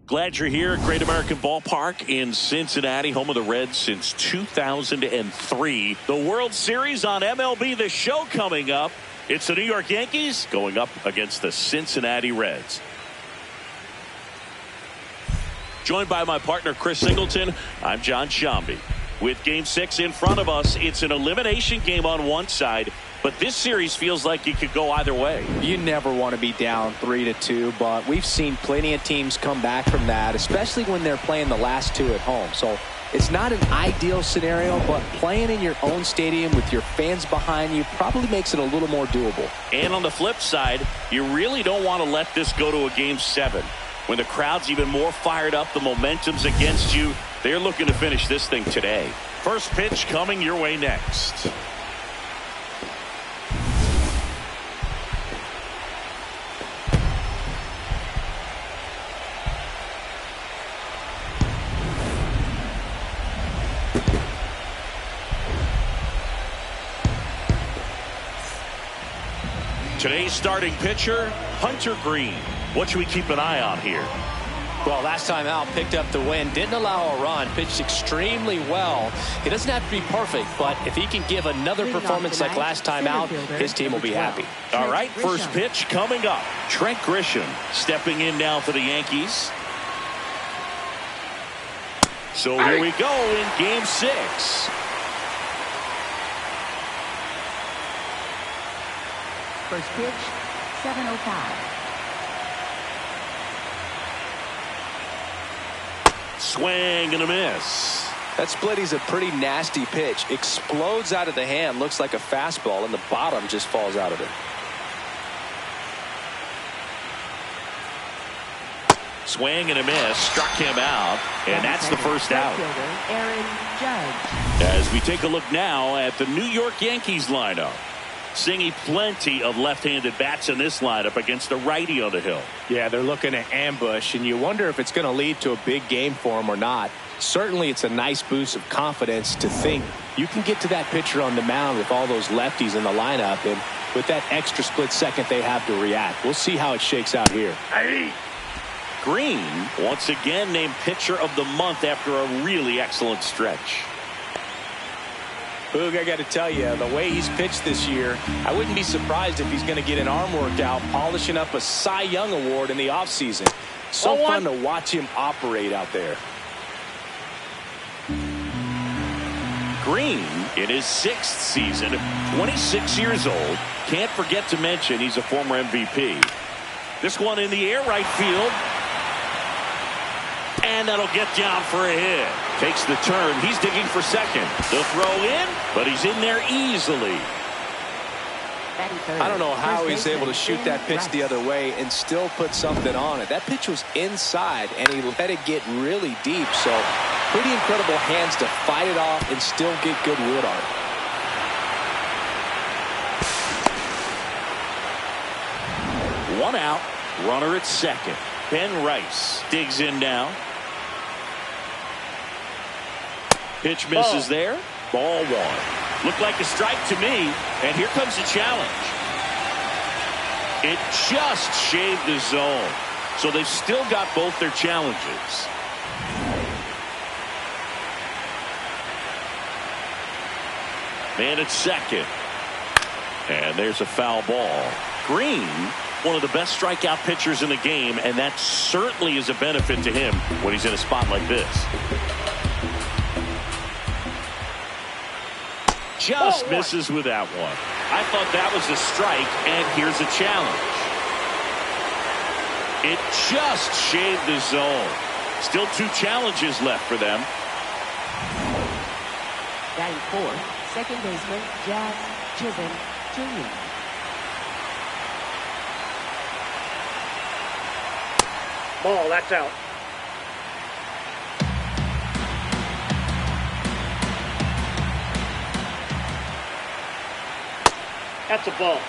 Glad you're here at Great American Ballpark in Cincinnati, home of the Reds since 2003. The World Series on MLB The Show coming up. It's the New York Yankees going up against the Cincinnati Reds. Joined by my partner Chris Singleton, I'm John Shambi. With Game 6 in front of us, it's an elimination game on one side, but this series feels like it could go either way. You never want to be down 3-2, but we've seen plenty of teams come back from that, especially when they're playing the last two at home. So it's not an ideal scenario, but playing in your own stadium with your fans behind you probably makes it a little more doable. And on the flip side, you really don't want to let this go to a Game 7. When the crowd's even more fired up, the momentum's against you. They're looking to finish this thing today. First pitch coming your way next. Today's starting pitcher, Hunter Green. What should we keep an eye on here? Well, last time out, picked up the win, didn't allow a run, pitched extremely well. He doesn't have to be perfect, but if he can give another performance like last time out, his team will be happy. All right, first pitch coming up. Trent Grisham stepping in now for the Yankees. So here we go in Game 6. First pitch, 7:05. Swing and a miss. That split is a pretty nasty pitch. Explodes out of the hand, looks like a fastball, and the bottom just falls out of it. Swing and a miss, struck him out, and that's the first out. Aaron Judge. As we take a look now at the New York Yankees lineup. Seeing plenty of left-handed bats in this lineup against the righty on the hill. Yeah, they're looking to ambush, and you wonder if it's going to lead to a big game for them or not. Certainly, it's a nice boost of confidence to think you can get to that pitcher on the mound with all those lefties in the lineup, and with that extra split second they have to react. We'll see how it shakes out here. Green, once again named Pitcher of the Month after a really excellent stretch. Boog, I got to tell you, the way he's pitched this year, I wouldn't be surprised if he's going to get an arm workout polishing up a Cy Young award in the offseason. So fun to watch him operate out there. Green in his 6th season, 26 years old. Can't forget to mention he's a former MVP. This one in the air, right field. And that'll get down for a hit. Takes the turn. He's digging for second. The throw in, but he's in there easily. I don't know how he's able to shoot that pitch the other way and still put something on it. That pitch was inside, and he let it get really deep. So pretty incredible hands to fight it off and still get good wood on it. One out. Runner at second. Ben Rice digs in now. Pitch misses there. Ball one. Looked like a strike to me. And here comes the challenge. It just shaved the zone. So they've still got both their challenges. Man at second. And there's a foul ball. Green, one of the best strikeout pitchers in the game, and that certainly is a benefit to him when he's in a spot like this. Just misses with that one. I thought that was a strike, and here's a challenge. It just shaved the zone. Still 2 challenges left for them. Batting fourth, second baseman Jazz Chisholm Jr. Ball, that's out. That's a ball.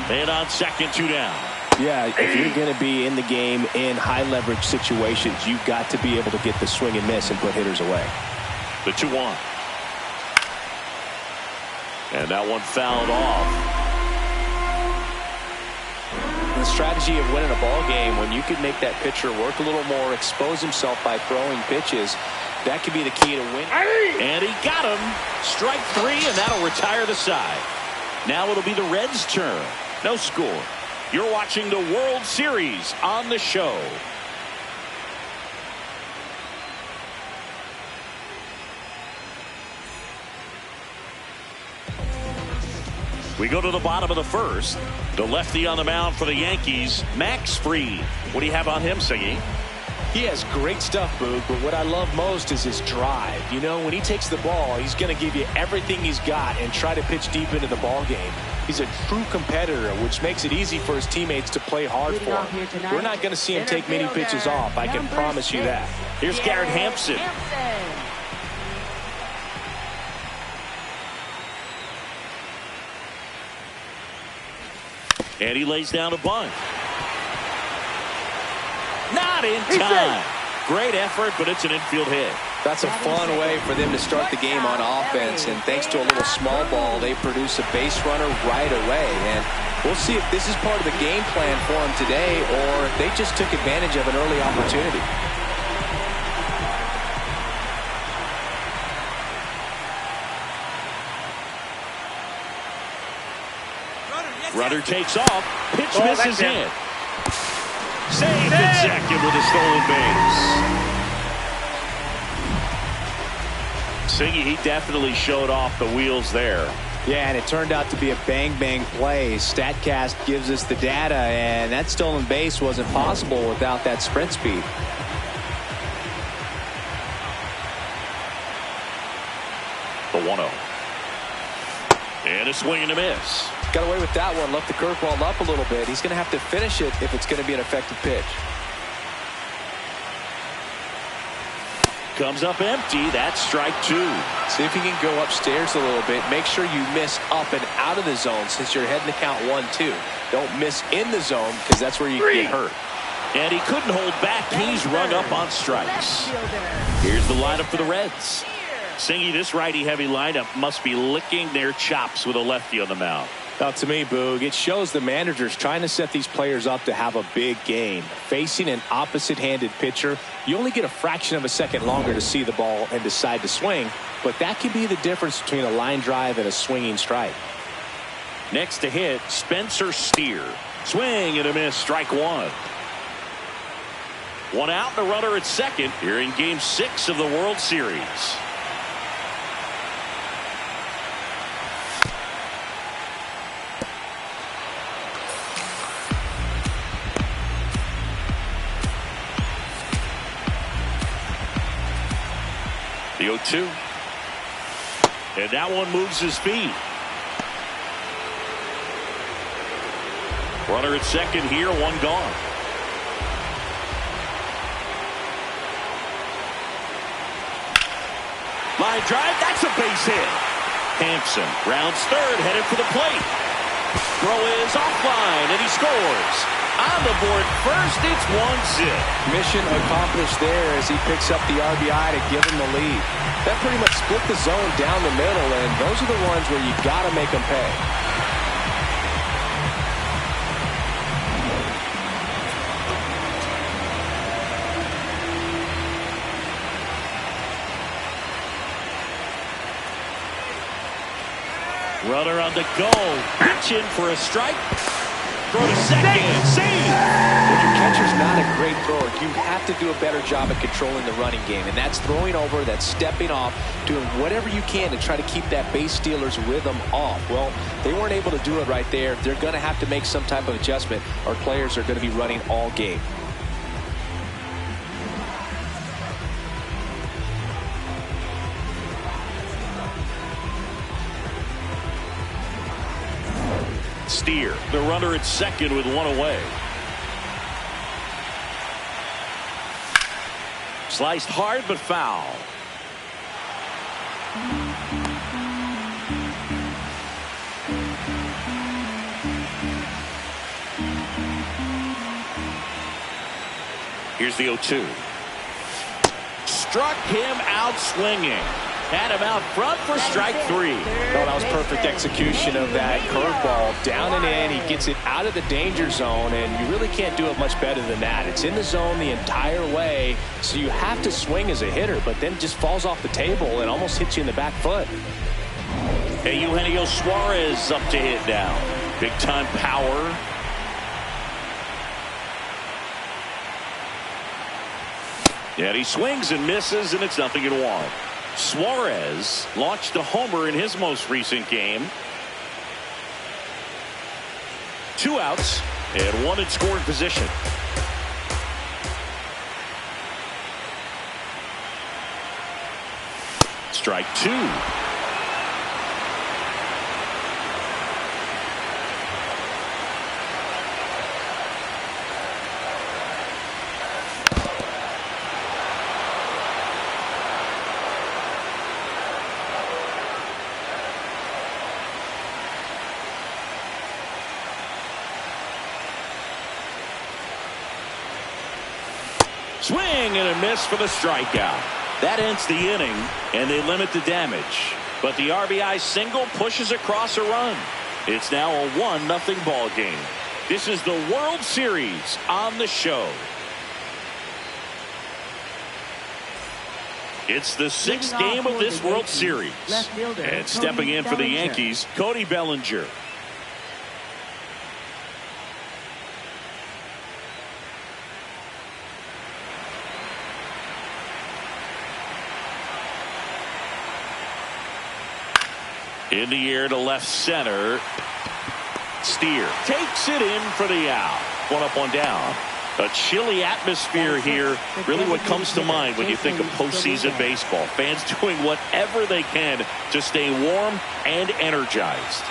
And on second, 2 down. Yeah, if you're going to be in the game in high leverage situations, you've got to be able to get the swing and miss and put hitters away. The 2-1. And that one fouled off. strategy of winning a ball game. When you can make that pitcher work a little more, expose himself by throwing pitches, that could be the key to win. And he got him. Strike 3, and that'll retire the side. Now it'll be the Reds' turn. No score. You're watching the World Series on the show. We go to the bottom of the first. The lefty on the mound for the Yankees, Max Fried. What do you have on him, Siggy? He has great stuff, Boog, but what I love most is his drive. You know, when he takes the ball, he's going to give you everything he's got and try to pitch deep into the ball game. He's a true competitor, which makes it easy for his teammates to play hard for him. We're not going to see him take many pitches off. I can promise you that. Here's Garrett Hampson. And he lays down a bunt. Not in time. Great effort, but it's an infield hit. That's a fun way for them to start the game on offense, and thanks to a little small ball, they produce a base runner right away. And we'll see if this is part of the game plan for them today, or if they just took advantage of an early opportunity. Runner takes off. Pitch misses in. Saved at second with a stolen base. Siggy, he definitely showed off the wheels there. Yeah, and it turned out to be a bang-bang play. StatCast gives us the data, and that stolen base wasn't possible without that sprint speed. The 1-0. And a swing and a miss. Got away with that one. Left the curveball up a little bit. He's going to have to finish it if it's going to be an effective pitch. Comes up empty. That's strike 2. See if you can go upstairs a little bit. Make sure you miss up and out of the zone since you're heading to count 1-2. Don't miss in the zone because that's where you get hurt. And he couldn't hold back. He's rung up on strikes. Here's the lineup for the Reds. Singy, this righty-heavy lineup must be licking their chops with a lefty on the mound. Now, to me, Boog, it shows the manager's trying to set these players up to have a big game. Facing an opposite-handed pitcher, you only get a fraction of a second longer to see the ball and decide to swing, but that can be the difference between a line drive and a swinging strike. Next to hit, Spencer Steer. Swing and a miss, strike 1. One out, the runner at second here in Game 6 of the World Series. The 0-2. And that one moves his feet. Runner at second here, one gone. Line drive, that's a base hit. Hampson rounds third, headed for the plate. Throw is offline, and he scores. On the board first, it's 1-0. Mission accomplished there as he picks up the RBI to give him the lead. That pretty much split the zone down the middle, and those are the ones where you got to make them pay. Runner on the go. Pitch in for a strike. Throw to second. Save. When your catcher's not a great thrower, you have to do a better job at controlling the running game. And that's throwing over, that's stepping off, doing whatever you can to try to keep that base stealer's rhythm off. Well, they weren't able to do it right there. They're going to have to make some type of adjustment. Our players are going to be running all game. Steer, the runner at second with one away. Sliced hard but foul. Here's the 0-2. Struck him out swinging. Had him out front for strike 3. Oh, that was perfect execution of that curveball. Down and in, he gets it out of the danger zone, and you really can't do it much better than that. It's in the zone the entire way, so you have to swing as a hitter, but then it just falls off the table and almost hits you in the back foot. Hey, Eugenio Suarez up to hit now. Big time power. And he swings and misses, and it's 0-1. Suarez launched a homer in his most recent game. 2 outs and 1 in scoring position. Strike 2. Swing and a miss for the strikeout. That ends the inning, and they limit the damage. But the RBI single pushes across a run. It's now a 1-0 ball game. This is the World Series on the show. It's the 6th game of this World Series. And stepping in for the Yankees, Cody Bellinger. In the air to left center. Steer takes it in for the out. 1 up, 1 down. A chilly atmosphere here. Really what comes to mind when you think of postseason baseball. Fans doing whatever they can to stay warm and energized.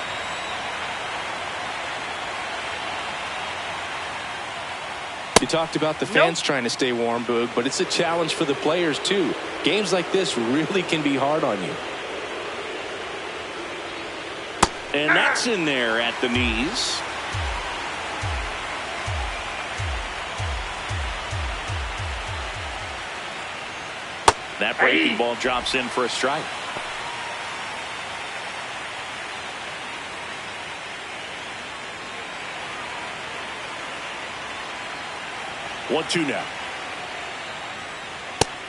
You talked about the fans trying to stay warm, Boog, but it's a challenge for the players too. Games like this really can be hard on you. And that's in there at the knees. That breaking ball drops in for a strike. One, 2 now.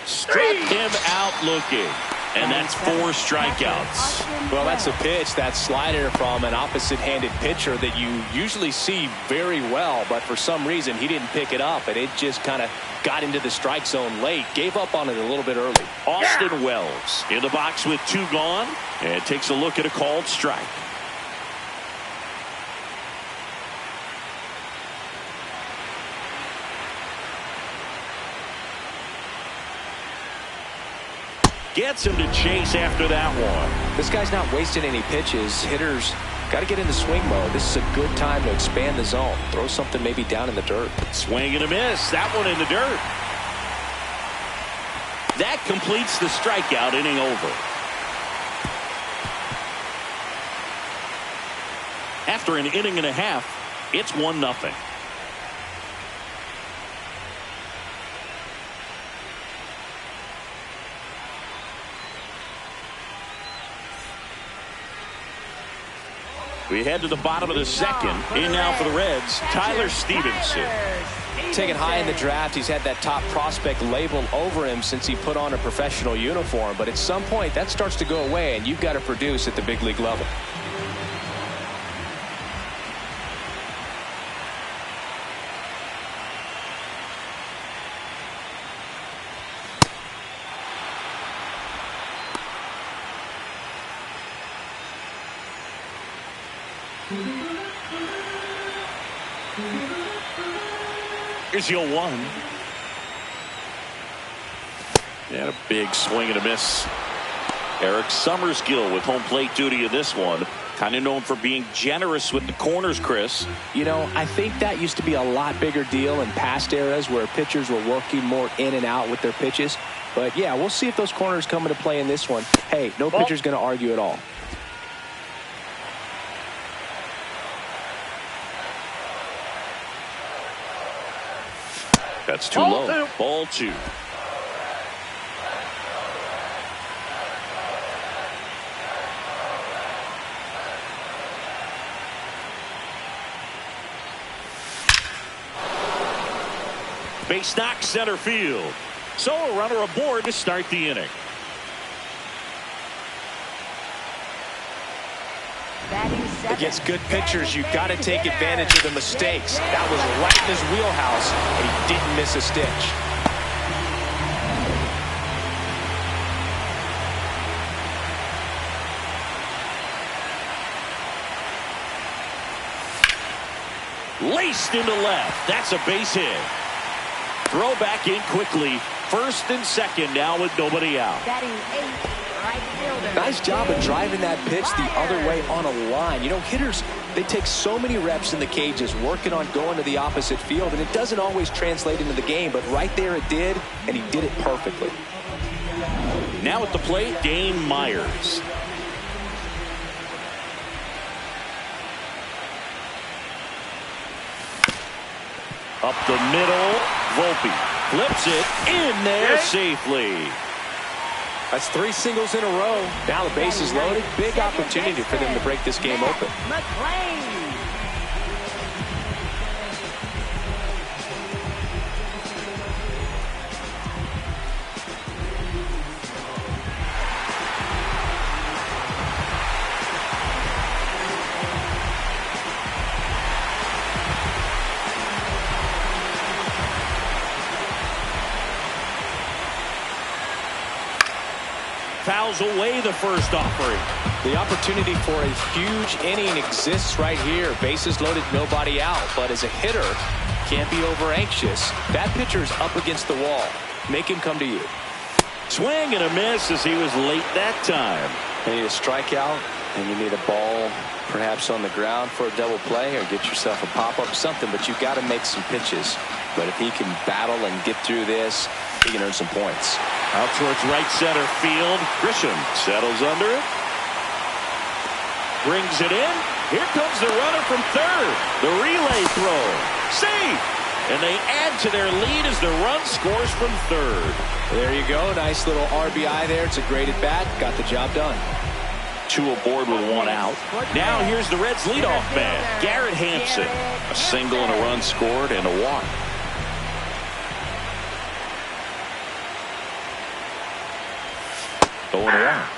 Struck him out looking. And that's 4 strikeouts. Well, that's a pitch, that slider from an opposite-handed pitcher that you usually see very well, but for some reason he didn't pick it up, and it just kind of got into the strike zone late. Gave up on it a little bit early. Austin Wells in the box with 2 gone, and takes a look at a called strike. Gets him to chase after that one. This guy's not wasting any pitches. Hitters got to get into swing mode. This is a good time to expand the zone. Throw something maybe down in the dirt. Swing and a miss. That one in the dirt. That completes the strikeout inning over. After an inning and a half, it's 1-0. We head to the bottom of the second. In now for the Reds, Tyler Stevenson. Taken high in the draft, he's had that top prospect label over him since he put on a professional uniform. But at some point, that starts to go away, and you've got to produce at the big league level. Here's your 1. And a big swing and a miss. Eric Summerskill with home plate duty in this one. Kind of known for being generous with the corners, Chris. You know, I think that used to be a lot bigger deal in past eras where pitchers were working more in and out with their pitches. But yeah, we'll see if those corners come into play in this one. Hey, no pitcher's going to argue at all. That's too low. Ball 2. Base knock center field. So a runner aboard to start the inning. Against good pitchers, you got to take advantage of the mistakes. That was right in his wheelhouse, and he didn't miss a stitch. Laced into left. That's a base hit. Throw back in quickly. First and second now with nobody out. Nice job of driving that pitch the other way on a line. You know, hitters, they take so many reps in the cages working on going to the opposite field, and it doesn't always translate into the game, but right there it did, and he did it perfectly. Now at the plate, Dane Myers. Up the middle, Volpe flips it in there safely. That's 3 singles in a row. Now the base is loaded. Big opportunity for them to break this game open. Fouls away the first offering. The opportunity for a huge inning exists right here. Bases loaded, nobody out. But as a hitter, can't be over anxious. That pitcher is up against the wall. Make him come to you. Swing and a miss as he was late that time. You need a strikeout, and you need a ball perhaps on the ground for a double play, or get yourself a pop-up, something, but you've got to make some pitches. But if he can battle and get through this, he can earn some points. Out towards right center field. Grisham settles under it. Brings it in. Here comes the runner from third. The relay throw. Safe. And they add to their lead as the run scores from third. There you go. Nice little RBI there. It's a great at bat. Got the job done. 2 aboard with 1 out. Now here's the Reds leadoff man, Garrett Hampson. A single and a run scored and a walk. Going around.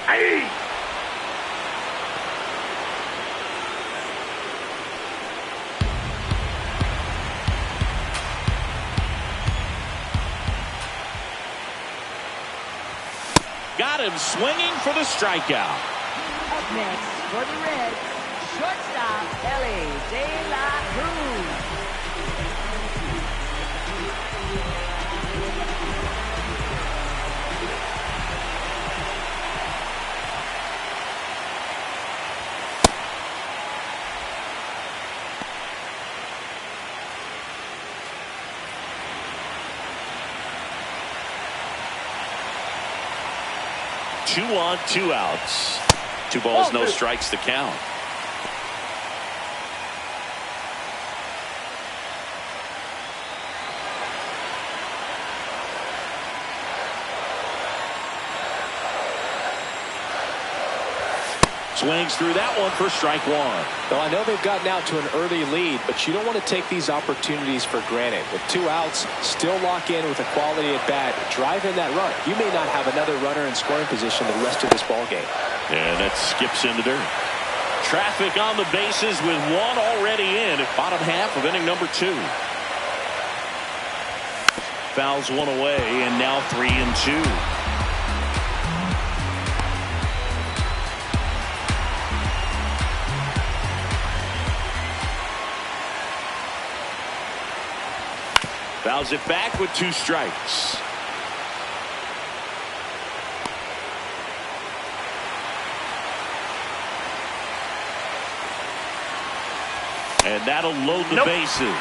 Hey! Got him swinging for the strikeout. Up next for the Reds, shortstop Elly De La Cruz. Two on, 2 outs. 2 balls, no strikes to count. Swings through that one for strike 1. Well, I know they've gotten out to an early lead, but you don't want to take these opportunities for granted. With 2 outs, still lock in with a quality at bat. Drive in that run. You may not have another runner in scoring position the rest of this ball game. And that skips in the dirt. Traffic on the bases with 1 already in at bottom half of inning number 2. Fouls 1 away, and now 3 and 2. Fouls it back with 2 strikes. And that'll load the bases.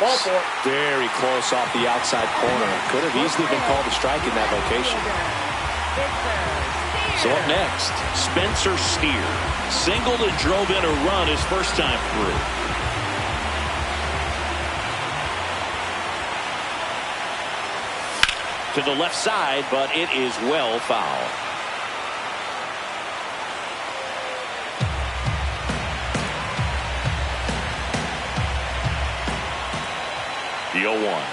Very close off the outside corner. Could have easily been called a strike in that location. So up next, Spencer Steer. Singled and drove in a run his first time through. to the left side, but it is well fouled. The 0-1.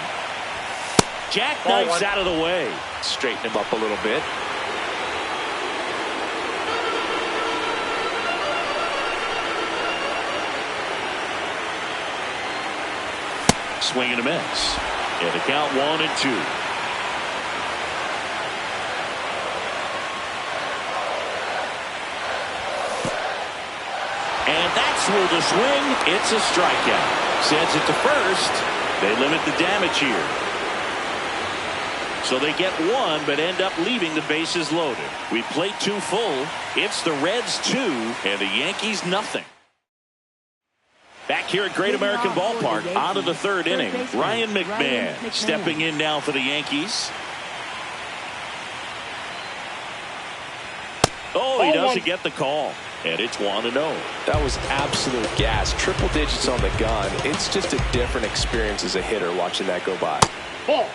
Jackknifes out of the way. Straighten him up a little bit. Swing and a miss. And the count 1-2. And that's where the swing. It's a strikeout. Sends it to first. They limit the damage here. So they get one, but end up leaving the bases loaded. We played 2 full. It's the Reds 2 and the Yankees nothing. Back here at Great American Ballpark, out of the 3rd inning, Ryan McMahon stepping in now for the Yankees. Oh, he doesn't get the call. And it's 1-0. That was absolute gas. Triple digits on the gun. It's just a different experience as a hitter watching that go by. Ball.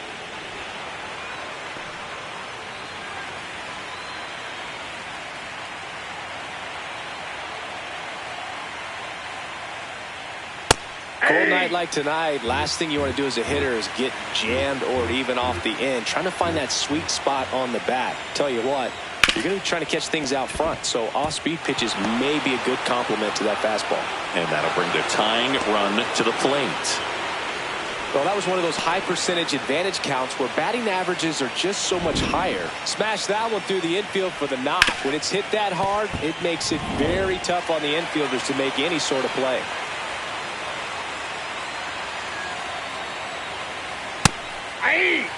Cold night like tonight, last thing you want to do as a hitter is get jammed or even off the end. Trying to find that sweet spot on the bat. Tell you what, you're going to be trying to catch things out front, so off-speed pitches may be a good complement to that fastball. And that'll bring the tying run to the plate. Well, that was one of those high percentage advantage counts where batting averages are just so much higher. Smash that one through the infield for the knock. When it's hit that hard, it makes it very tough on the infielders to make any sort of play. Aye.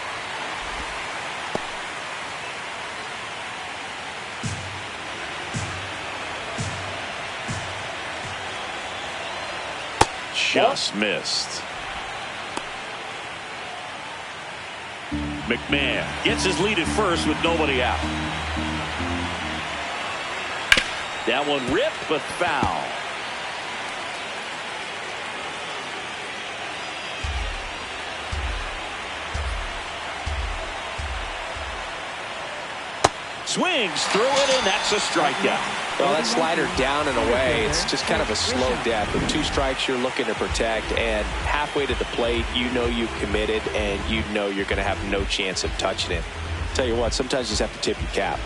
Just missed. McMahon gets his lead at first with nobody out. That one ripped, but foul. Swings through it, and that's a strikeout. Well, that slider down and away, it's just kind of a slow death. With 2 strikes, you're looking to protect, and halfway to the plate, you know you've committed, and you know you're going to have no chance of touching it. Tell you what, sometimes you just have to tip your cap.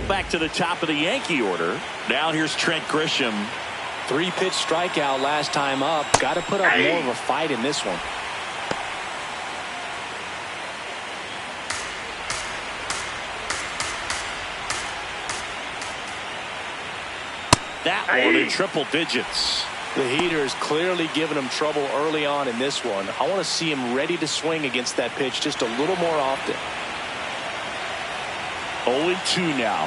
Back to the top of the Yankee order. Now here's Trent Grisham. 3-pitch strikeout last time up. Got to put up more of a fight in this one. That one in triple digits. The heater is clearly giving him trouble early on in this one. I want to see him ready to swing against that pitch just a little more often. 0-2 now.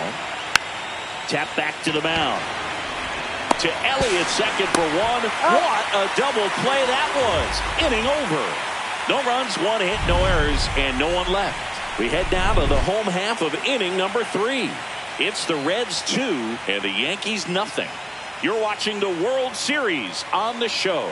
Tap back to the mound. To Elly at second for 1. What a double play that was. Inning over. No runs, 1 hit, no errors, and no one left. We head now to the home half of inning number 3. It's the Reds 2 and the Yankees nothing. You're watching the World Series on the show.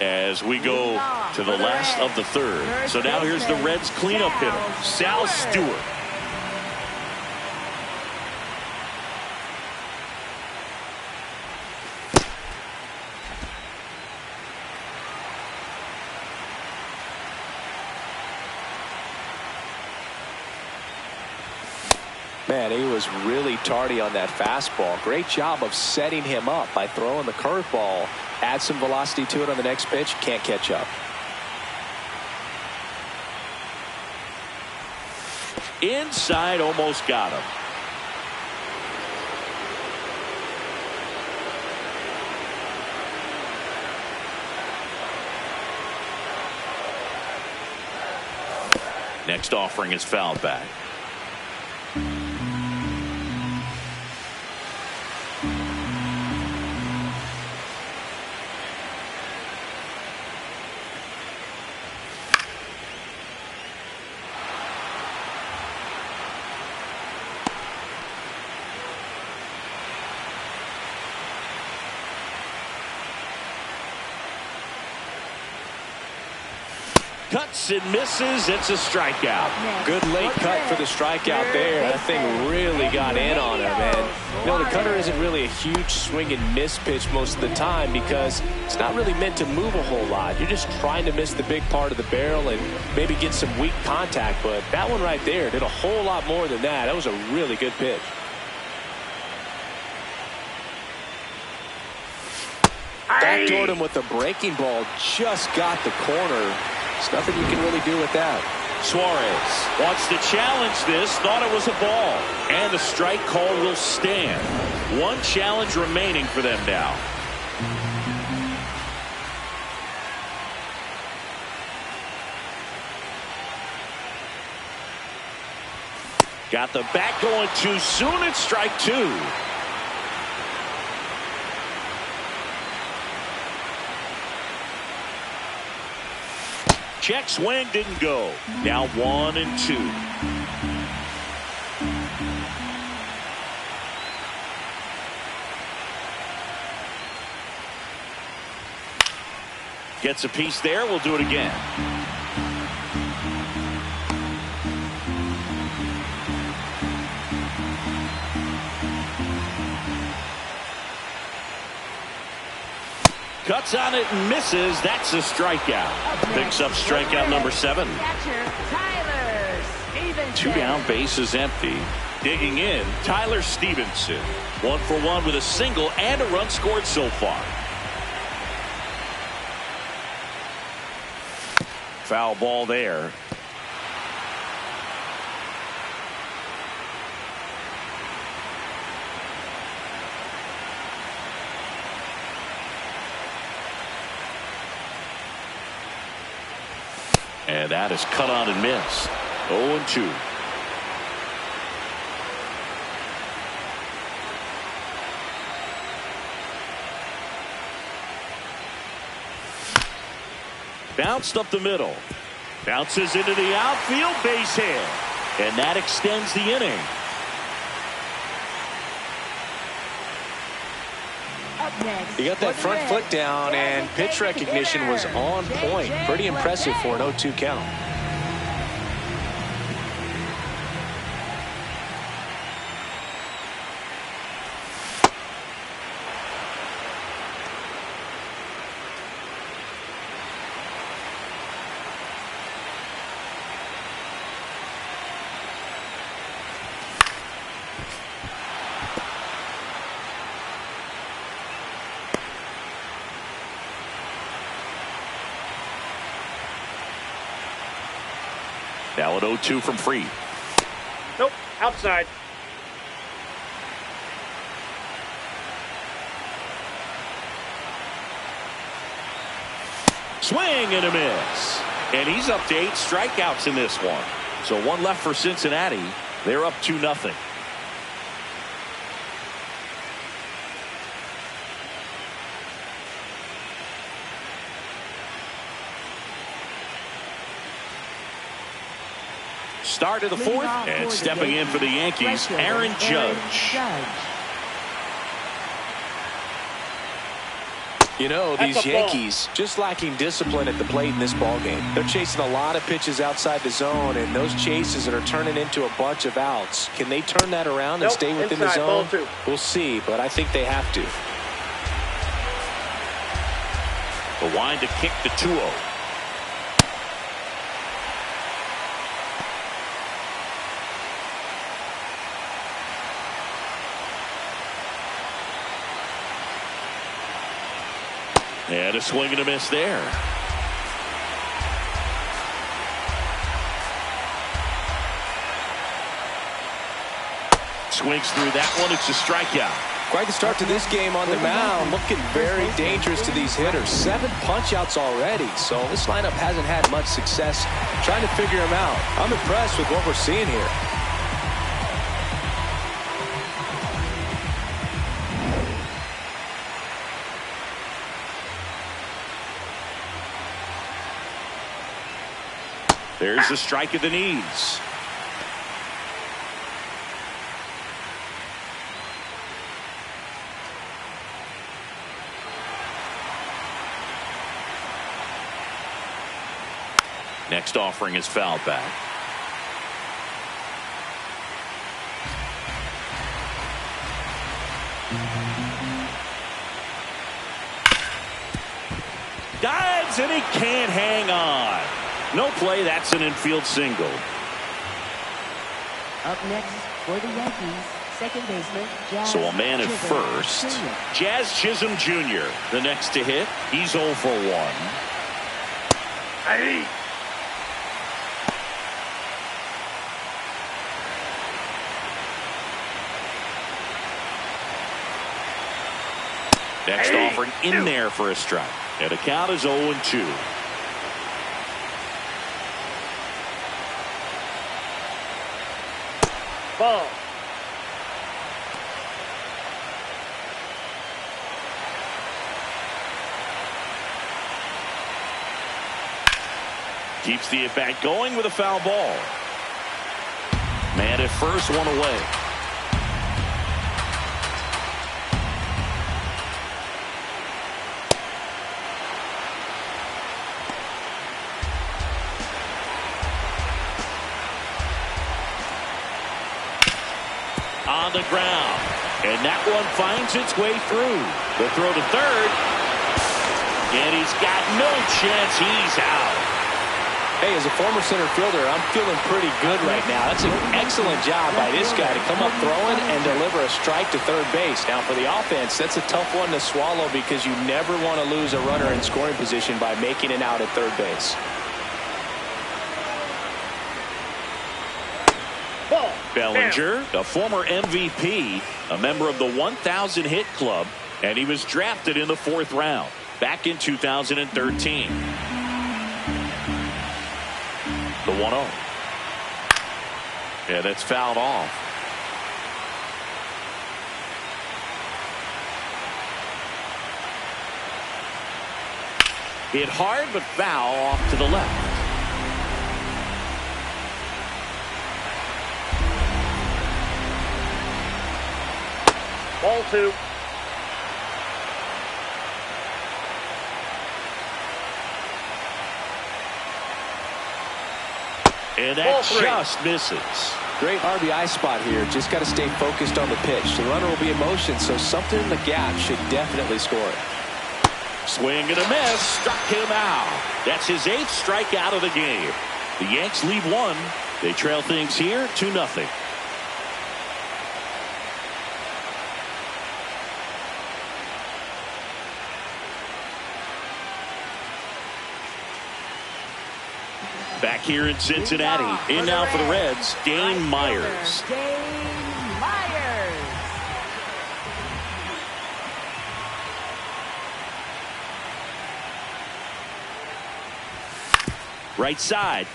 As we go to the last of the 3rd. So now here's the Reds cleanup hitter, Sal Stewart. Man, he was really tardy on that fastball. Great job of setting him up by throwing the curveball. Add some velocity to it on the next pitch. Can't catch up. Inside, almost got him. Next offering is fouled back. Cuts and misses. It's a strikeout. Good late cut for the strikeout there. That thing really got in on him. And, you know, the cutter isn't really a huge swing and miss pitch most of the time because it's not really meant to move a whole lot. You're just trying to miss the big part of the barrel and maybe get some weak contact. But that one right there did a whole lot more than that. That was a really good pitch. Backdoored him with a breaking ball. Just got the corner. There's nothing you can really do with that. Suarez wants to challenge this. Thought it was a ball. And the strike call will stand. One challenge remaining for them now. Got the bat going too soon. It's strike two. Check swing didn't go. Now 1-2. Gets a piece there. We'll do it again. Cuts on it and misses. That's a strikeout. Picks up strikeout number 7. Two down, bases empty. Digging in, Tyler Stevenson. 1 for 1 with a single and a run scored so far. Foul ball there. And that is cut on and missed. 0-2. Bounced up the middle. Bounces into the outfield, base hit. And that extends the inning. He got that front foot down, and pitch recognition was on point. Pretty impressive for an 0-2 count. Now at 0-2 from Fried. Nope, outside. Swing and a miss. And he's up to 8 strikeouts in this one. So 1 left for Cincinnati. They're up 2-0. Start of the 4th, and stepping in for the Yankees, Aaron Judge. You know, these Yankees just lacking discipline at the plate in this ballgame. They're chasing a lot of pitches outside the zone, and those chases that are turning into a bunch of outs. Can they turn that around and stay within the zone? We'll see, but I think they have to. The wind to kick the 2-0. And a swing and a miss there. Swings through that one. It's a strikeout. Quite the start to this game on the mound. Looking very dangerous to these hitters. 7 punch-outs already. So this lineup hasn't had much success trying to figure him out. I'm impressed with what we're seeing here. There's the strike at the knees. Next offering is fouled back. Dives and he can't hang on. No play. That's an infield single. Up next for the Yankees, second baseman Jazz So a man at Chisholm first. Jr. Jazz Chisholm Jr. The next to hit. He's 0 for 1. Hey. Next offering in there for a strike. And the count is 0-2. Ball. Keeps the at-bat going with a foul ball. Man at first, one away. On the ground. And that one finds its way through. The throw to third. And he's got no chance. He's out. Hey, as a former center fielder, I'm feeling pretty good right now. That's an excellent job by this guy to come up throwing and deliver a strike to third base. Now, for the offense, that's a tough one to swallow because you never want to lose a runner in scoring position by making it out at third base. Ball. Bellinger, a former MVP, a member of the 1,000 hit club, and he was drafted in the 4th round back in 2013. The 1-0. Yeah, that's fouled off. Hit hard, but foul off to the left. Ball 2. And that just misses. Great RBI spot here. Just got to stay focused on the pitch. The runner will be in motion, so something in the gap should definitely score it. Swing and a miss. Struck him out. That's his 8th strikeout of the game. The Yanks lead 1. They trail things here 2-0. Back here in Cincinnati. In now for the Reds, Dane Myers. Dane Myers. Right side.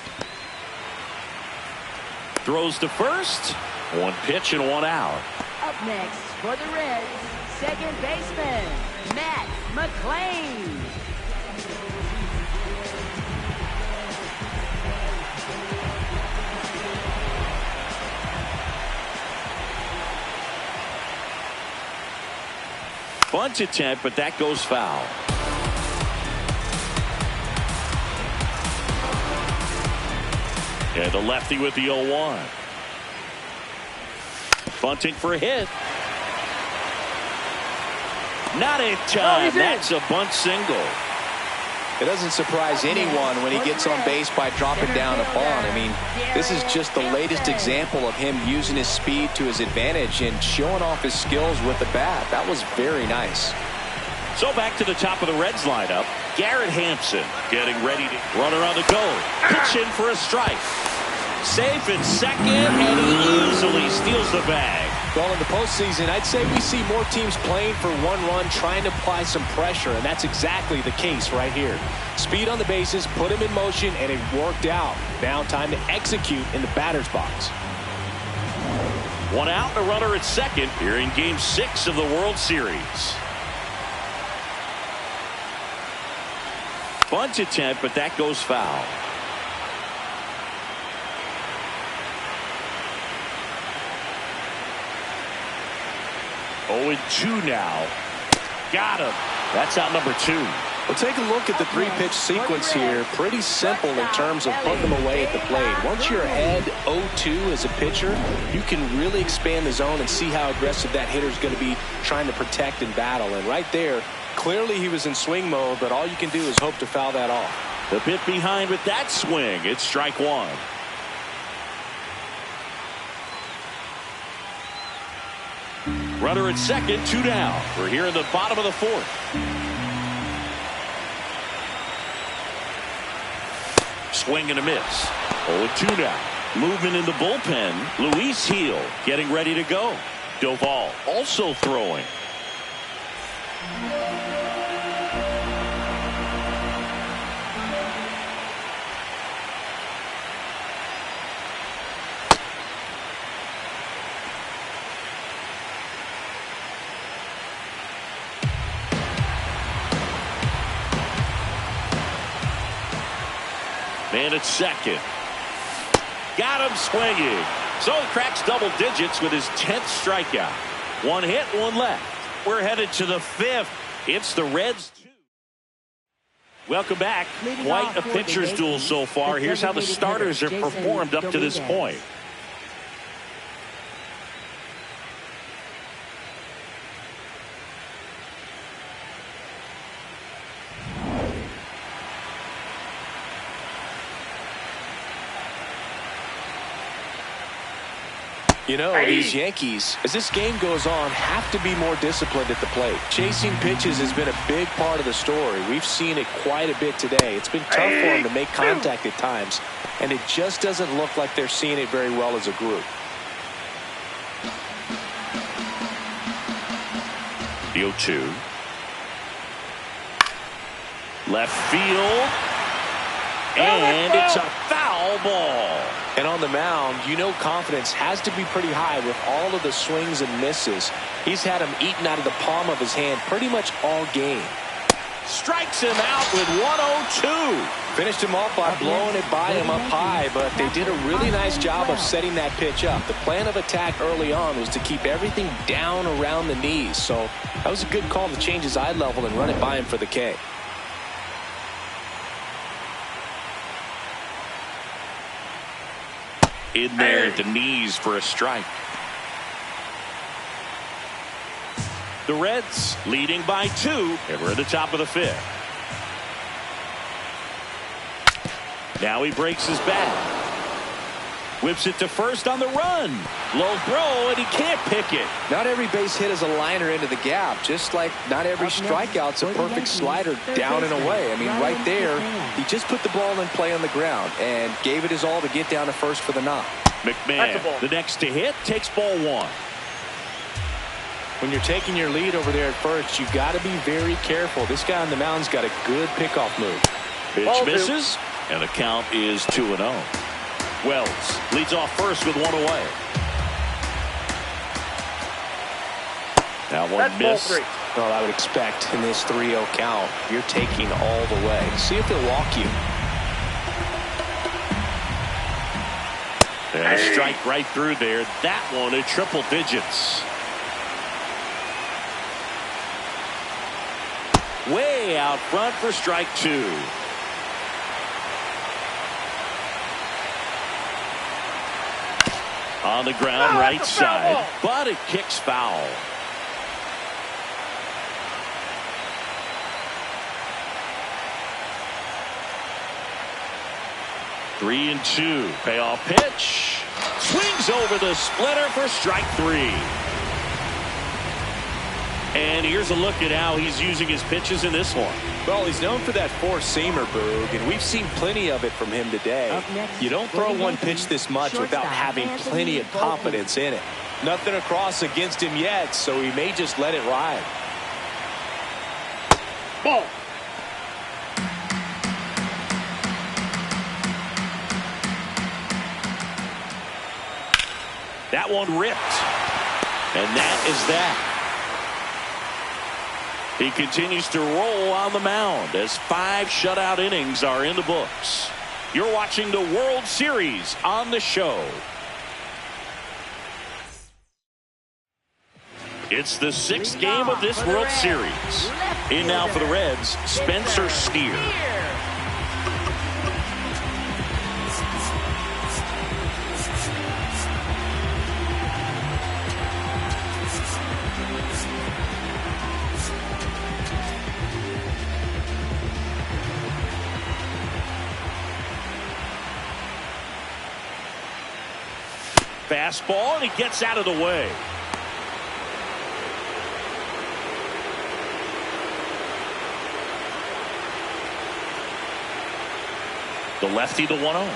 Throws to first. One pitch and one out. Up next for the Reds, second baseman Matt McLean. Bunt attempt, but that goes foul. And the lefty with the 0-1. Bunting for a hit. Not in time. That's a bunt single. It doesn't surprise anyone when he gets on base by dropping down a bunt. I mean, this is just the latest example of him using his speed to his advantage and showing off his skills with the bat. That was very nice. So back to the top of the Reds lineup. Garrett Hampson getting ready to runner on the go. Pitch in for a strike. Safe at second, and he easily steals the bag. Well, in the postseason, I'd say we see more teams playing for one run, trying to apply some pressure, and that's exactly the case right here. Speed on the bases, put him in motion, and it worked out. Now time to execute in the batter's box. One out, and a runner at second here in Game 6 of the World Series. Bunt attempt, but that goes foul. Oh, and 2 now. Got him. That's out number 2. Well, take a look at the three-pitch sequence here. Pretty simple in terms of putting them away at the plate. Once you're ahead 0-2 as a pitcher, you can really expand the zone and see how aggressive that hitter is going to be trying to protect and battle. And right there, clearly he was in swing mode, but all you can do is hope to foul that off. The bit behind with that swing. It's strike one. Runner at second, 2 down. We're here in the bottom of the fourth. Swing and a miss. 0-2 now. Movement in the bullpen. Luis Heel getting ready to go. Doval also throwing. Man at second. Got him swinging. So he cracks double digits with his 10th strikeout. 1 hit, 1 left. We're headed to the 5th. It's the Reds 2. Welcome back. Quite a pitcher's duel so far. Here's how the starters have performed up to this point. You know, these Yankees, as this game goes on, have to be more disciplined at the plate. Chasing pitches has been a big part of the story. We've seen it quite a bit today. It's been tough for them to make contact at times, and it just doesn't look like they're seeing it very well as a group. The 0-2. Left field. And it's a foul ball. And on the mound, you know confidence has to be pretty high with all of the swings and misses. He's had them eaten out of the palm of his hand pretty much all game. Strikes him out with 102. Finished him off by blowing it by him up high, but they did a really nice job of setting that pitch up. The plan of attack early on was to keep everything down around the knees. So that was a good call to change his eye level and run it by him for the K. In there at the knees for a strike. The Reds leading by 2, and we're at the top of the 5th. Now he breaks his bat. Whips it to first on the run. Low throw, and he can't pick it. Not every base hit is a liner into the gap, just like not every strikeout's a perfect slider down and away. I mean, right there, he just put the ball in play on the ground and gave it his all to get down to first for the knock. McMahon, the next to hit, takes ball 1. When you're taking your lead over there at first, you've got to be very careful. This guy on the mound's got a good pickoff move. Pitch misses, and the count is 2-0. Wells leads off first with 1 away. That one missed. Well, I would expect in this 3-0 count, you're taking all the way. See if he'll walk you. And a strike right through there. That one at triple digits. Way out front for strike 2. On the ground, right side, but it kicks foul. Three and 2. Payoff pitch. Swings over the splitter for strike 3. And here's a look at how he's using his pitches in this one. Well, he's known for that four-seamer, Boog, and we've seen plenty of it from him today. You don't throw one pitch this much without having plenty of confidence in it. Nothing across against him yet, so he may just let it ride. Ball. That one ripped. And that is that. He continues to roll on the mound as 5 shutout innings are in the books. You're watching the World Series on the show. It's the 6th game of this World Series. In now for the Reds, Spencer Steer. Fastball, and he gets out of the way. The lefty, the 1-0.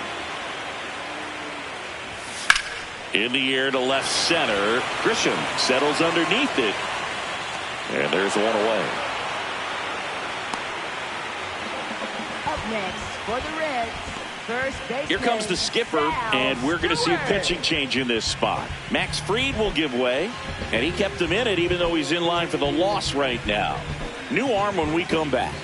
In the air to left center. Grisham settles underneath it. And there's one away. Up next for the Reds, first baseman. Here comes the skipper, and we're going to see a pitching change in this spot. Max Fried will give way, and he kept him in it even though he's in line for the loss right now. New arm when we come back.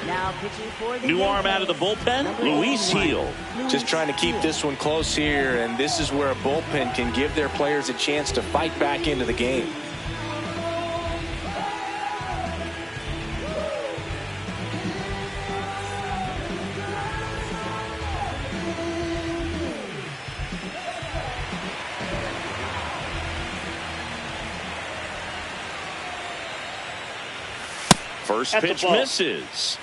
Now pitching for the New arm out of the bullpen, Luis Heel. Just trying to keep this one close here, and this is where a bullpen can give their players a chance to fight back into the game. First pitch misses.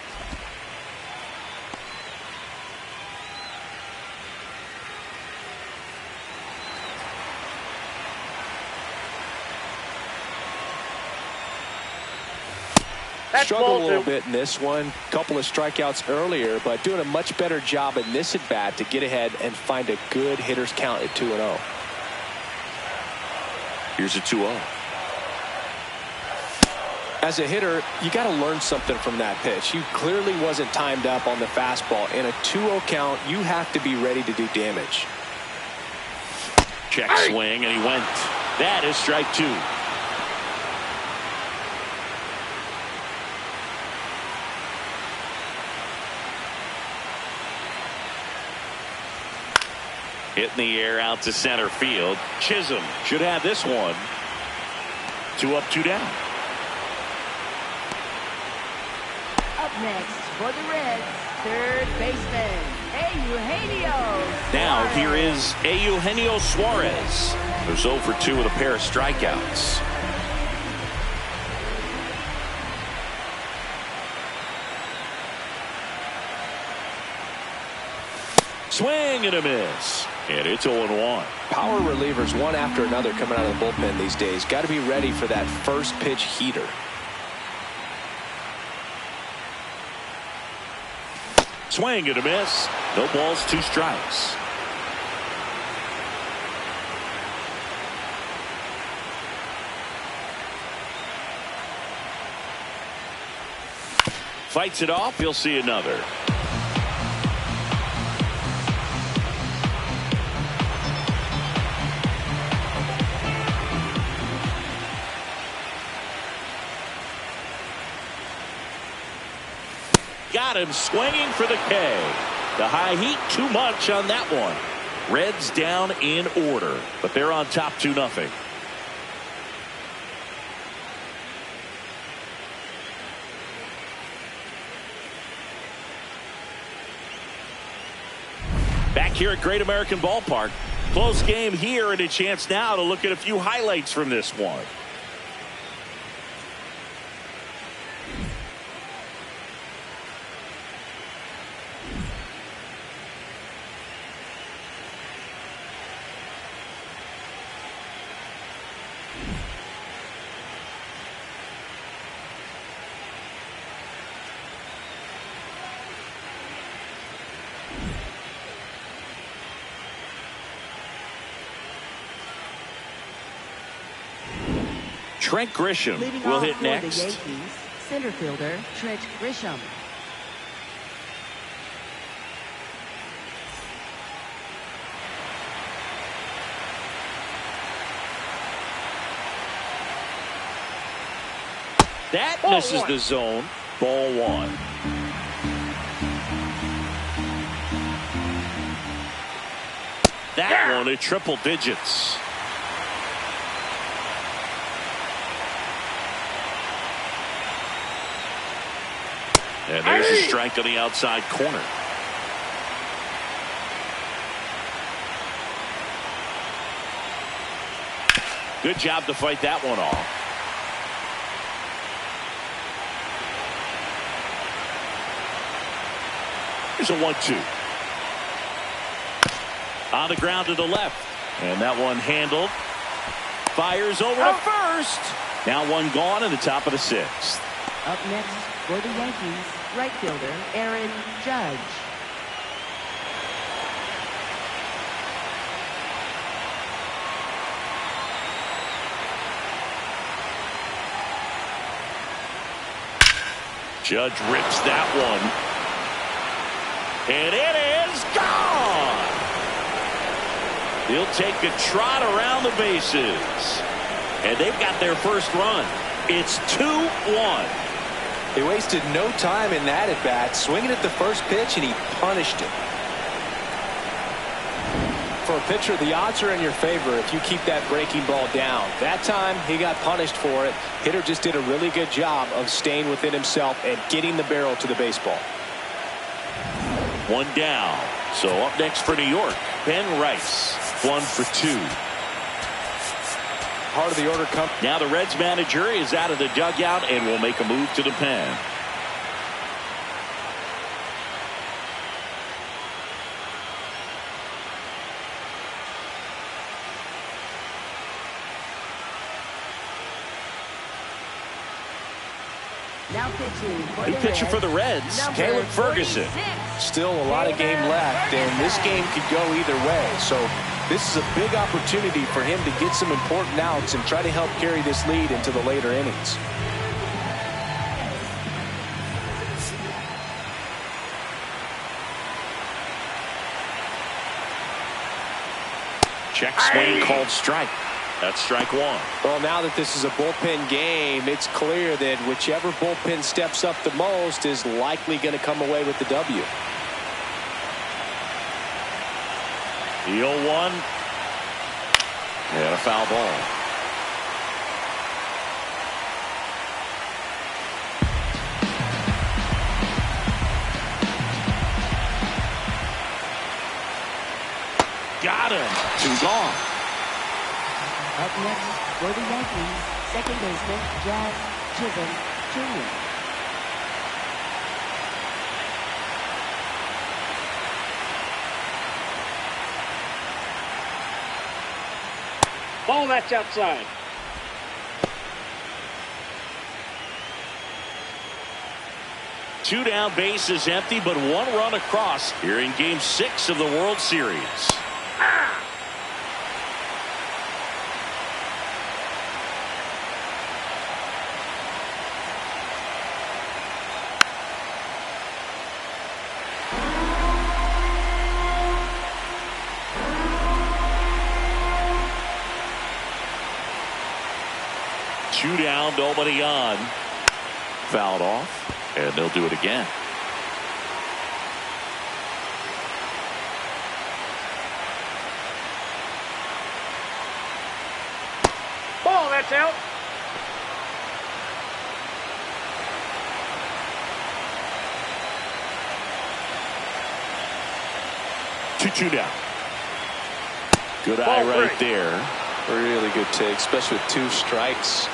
Struggled a little bit in this one. Couple of strikeouts earlier, but doing a much better job in this at bat to get ahead and find a good hitter's count at 2-0. Here's a 2-0. As a hitter, you got to learn something from that pitch. You clearly wasn't timed up on the fastball. In a 2-0 count, you have to be ready to do damage. Check swing, and he went. That is strike 2. Hit in the air out to center field. Chisholm should have this one. 2 up, 2 down. Up next for the Reds, third baseman, Eugenio. Now here is Eugenio Suarez, who's 0 for 2 with a pair of strikeouts. Swing and a miss. And it's 0-1. Power relievers one after another coming out of the bullpen these days. Got to be ready for that first pitch heater. Swing and a miss. No balls, 2 strikes. Fights it off. You'll see another. Got him swinging for the K. The high heat, too much on that one. Reds down in order, but they're on top 2-0. Back here at Great American Ballpark. Close game here, and a chance now to look at a few highlights from this one. Trent Grisham will hit next. The Yankees, center fielder Trent Grisham. That misses the zone. Ball 1. that one at triple digits. And there's a strike on the outside corner. Good job to fight that one off. Here's a 1-2. On the ground to the left. And that one handled. Fires over to first. Now one gone in the top of the sixth. Up next for the Yankees, right fielder Aaron Judge. Judge rips that one. And it is gone. He'll take a trot around the bases. And they've got their first run. It's 2-1. He wasted no time in that at bat, swinging at the first pitch, and he punished it. For a pitcher, the odds are in your favor if you keep that breaking ball down. That time, he got punished for it. Hitter just did a really good job of staying within himself and getting the barrel to the baseball. One down. So up next for New York, Ben Rice, 1 for 2. Part of the order comes. Now the Reds manager is out of the dugout and will make a move to the pen. Now pitching for New the pitcher Reds, for the Reds, number Caleb Ferguson. 46. Still a lot of game left, and this game could go either way. So this is a big opportunity for him to get some important outs and try to help carry this lead into the later innings. Check swing called strike. That's strike one. Well, now that this is a bullpen game, it's clear that whichever bullpen steps up the most is likely going to come away with the W. The 0-1. And a foul ball. Got him. 2 gone. Up next for the Yankees, second baseman Jack Chisholm Jr. Ball, that's outside. Two down, bases empty, but 1 run across here in Game 6 of the World Series. Two down, nobody on. Fouled off, and they'll do it again. Ball, that's out. Two down. Good Ball eye right three. there. Really good take, especially with 2 strikes.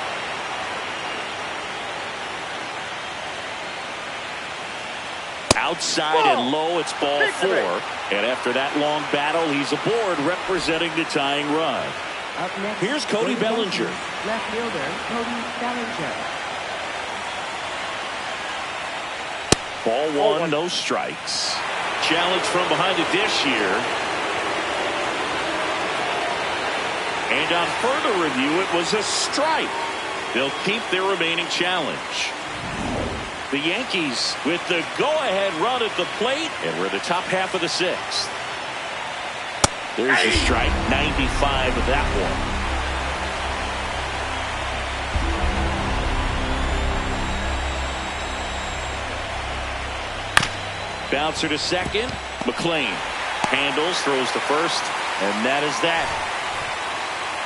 Outside and low, it's ball 4. And after that long battle, he's aboard representing the tying run. Up next, Here's Cody for the Bellinger. Yankees, left fielder Cody Bellinger. Ball 1, no strikes. Challenge from behind the dish here. And on further review, it was a strike. They'll keep their remaining challenge. The Yankees with the go-ahead run at the plate, and we're in the top half of the 6th. There's a strike, 95 of that one. Bouncer to second. McClain handles, throws to first. And that is that.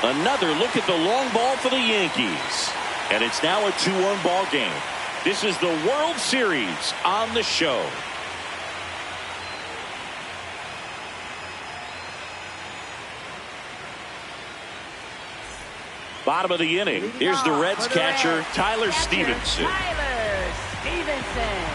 Another look at the long ball for the Yankees. And it's now a 2-1 ball game. This is the World Series on the show. Bottom of the inning. Here's the Reds catcher, Tyler Stevenson. Tyler Stevenson.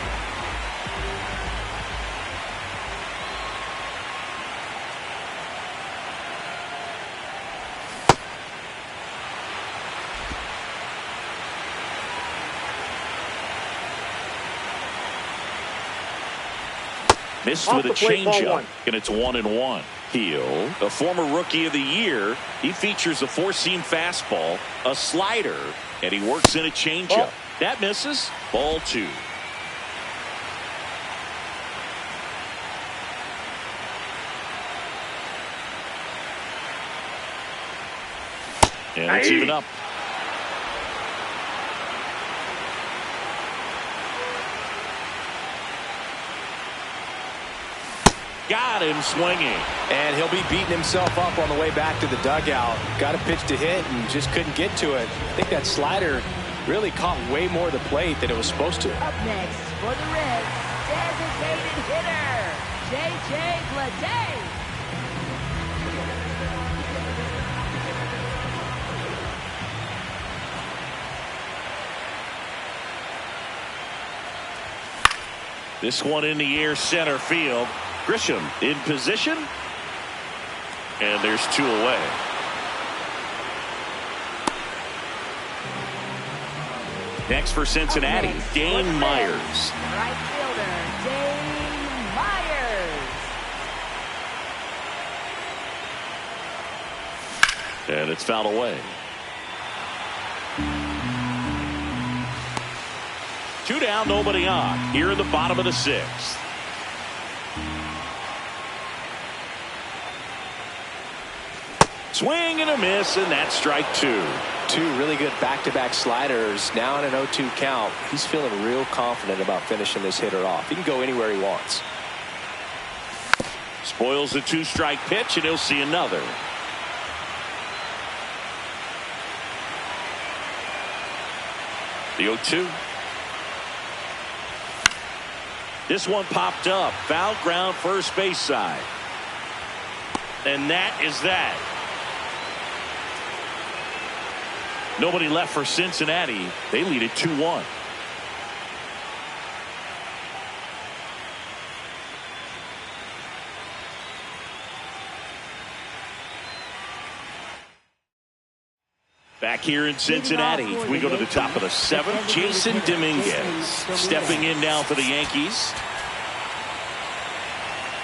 Missed with a changeup, and it's 1-1. Heel, a former Rookie of the Year, he features a four-seam fastball, a slider, and he works in a changeup. That misses. Ball 2. And it's even up. Got him swinging. And he'll be beating himself up on the way back to the dugout. Got a pitch to hit and just couldn't get to it. I think that slider really caught way more of the plate than it was supposed to. Up next for the Reds, designated hitter, J.J. Bleday. This one in the air, center field. Grisham in position. And there's 2 away. Next for Cincinnati, Dane Myers. Right fielder, Dane Myers. And it's fouled away. 2 down, nobody on. Here in the bottom of the 6th. Swing and a miss, and that's strike 2. 2 really good back-to-back sliders. Now in an 0-2 count. He's feeling real confident about finishing this hitter off. He can go anywhere he wants. Spoils the 2-strike pitch, and he'll see another. The 0-2. This one popped up. Foul ground, first base side. And that is that. Nobody left for Cincinnati. They lead it 2-1. Back here in Cincinnati, we go to the top of the 7th. Jason Dominguez stepping in now for the Yankees.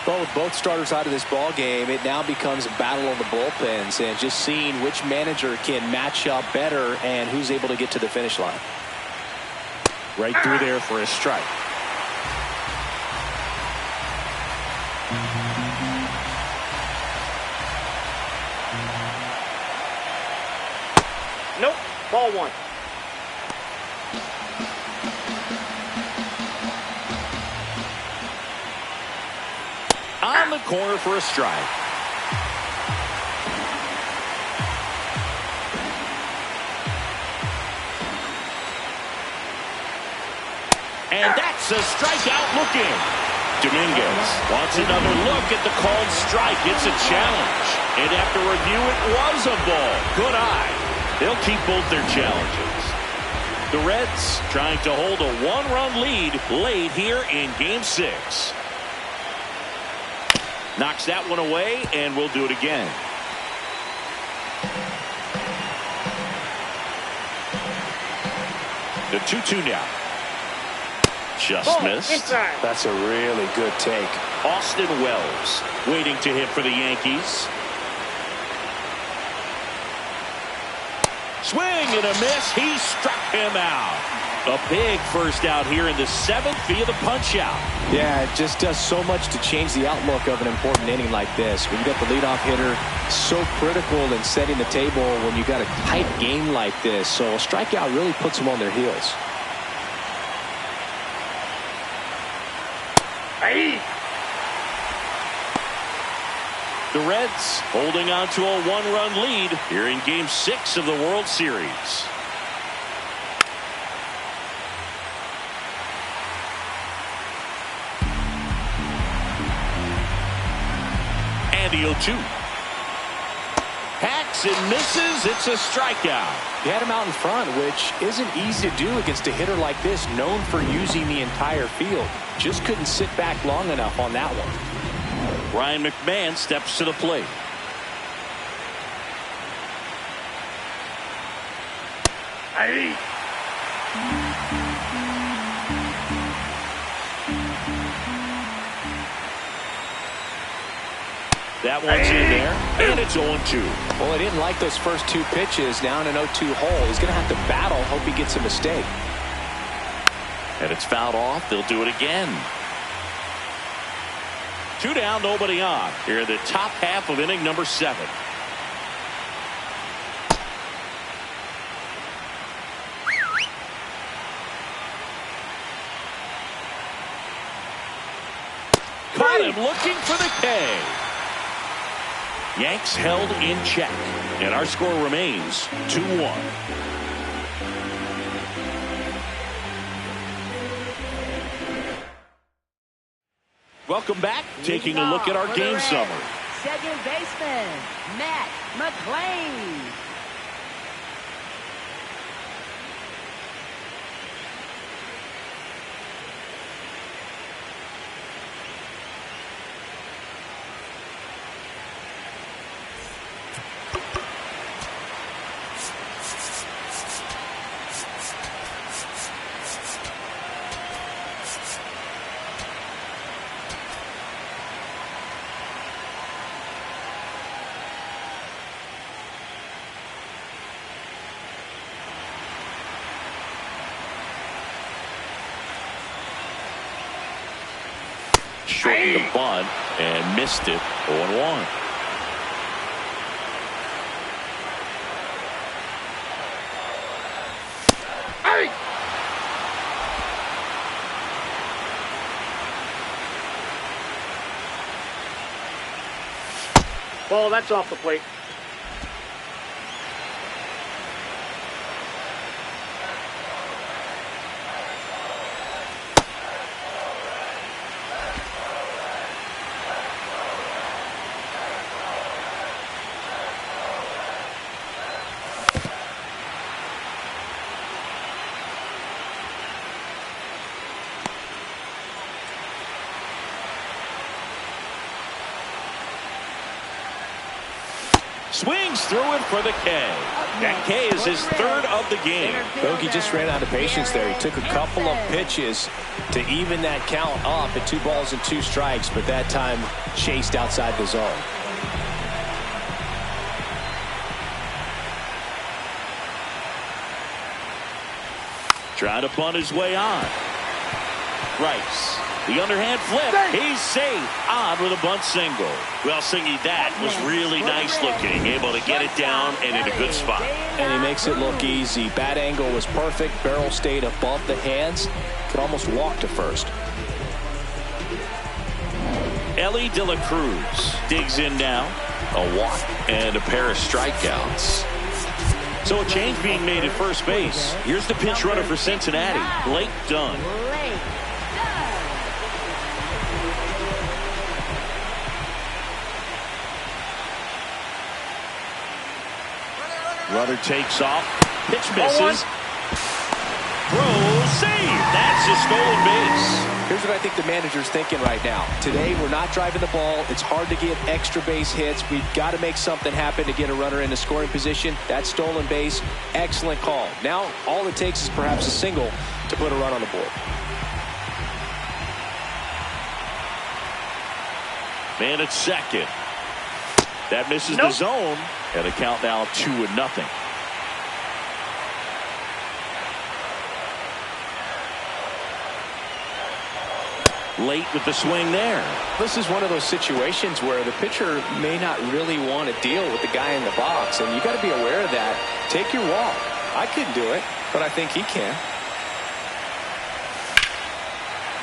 Well, with both starters out of this ball game, it now becomes a battle on the bullpens and just seeing which manager can match up better and who's able to get to the finish line. Right through there for a strike. Nope. Ball 1. On the corner for a strike. And that's a strikeout looking. Dominguez wants another look at the called strike. It's a challenge. And after review, it was a ball. Good eye. They'll keep both their challenges. The Reds trying to hold a 1-run lead late here in Game 6. Knocks that one away, and we'll do it again. The 2-2 now. Just missed. Inside. That's a really good take. Austin Wells waiting to hit for the Yankees. Swing and a miss. He struck him out. A big first out here in the 7th via the punch out. Yeah, it just does so much to change the outlook of an important inning like this. When you got the leadoff hitter, so critical in setting the table when you got a tight game like this. So a strikeout really puts them on their heels. The Reds holding on to a one-run lead here in Game 6 of the World Series. And the 0-2. Hacks and misses. It's a strikeout. You had him out in front, which isn't easy to do against a hitter like this, known for using the entire field. Just couldn't sit back long enough on that one. Ryan McMahon steps to the plate. Hey. That one's in there, and it's 0-2. Well, he didn't like those first two pitches. Now in an 0-2 hole, he's going to have to battle. Hope he gets a mistake. And it's fouled off. They'll do it again. 2 down, nobody on. Here in the top half of inning number 7. Caught him looking for the K. Yanks held in check, and our score remains 2-1. Welcome back. Taking a look at our game summary. Second baseman, Matt McLean. Shortened the bunt and missed it. 0-1. Hey. Ball, that's off the plate. Swings through it for the K. That K is his 3rd of the game. Bogey just ran out of patience there. He took a couple of pitches to even that count up at 2 balls and 2 strikes, but that time chased outside the zone. Trying to punt his way on. Rice. The underhand flip. He's safe on with a bunt single. Well, Singy, that was really nice looking. Able to get it down and in a good spot. And he makes it look easy. Bat angle was perfect. Barrel stayed above the hands. Could almost walk to first. Elly de la Cruz digs in now. A walk and a pair of strikeouts. So a change being made at first base. Here's the pinch runner for Cincinnati, Blake Dunn. Runner takes off. Pitch misses. Throw, save. That's a stolen base. Here's what I think the manager's thinking right now. Today, we're not driving the ball. It's hard to get extra base hits. We've got to make something happen to get a runner in a scoring position. That stolen base, excellent call. Now, all it takes is perhaps a single to put a run on the board. Man at second. That misses the zone. And a count now 2-0. Late with the swing there. This is one of those situations where the pitcher may not really want to deal with the guy in the box, and you got to be aware of that. Take your walk. I couldn't do it, but I think he can.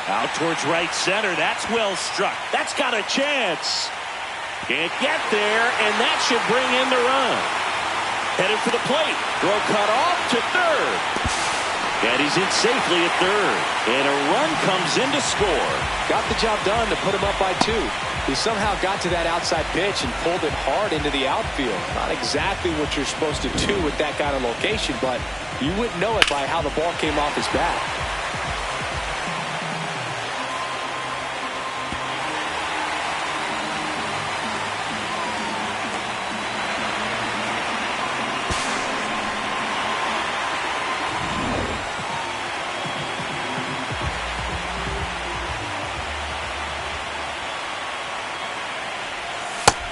Out towards right center. That's well struck. That's got a chance. Can't get there, and that should bring in the run. Headed for the plate. Throw cut off to third. And he's in safely at third. And a run comes in to score. Got the job done to put him up by 2. He somehow got to that outside pitch and pulled it hard into the outfield. Not exactly what you're supposed to do with that kind of location, but you wouldn't know it by how the ball came off his bat.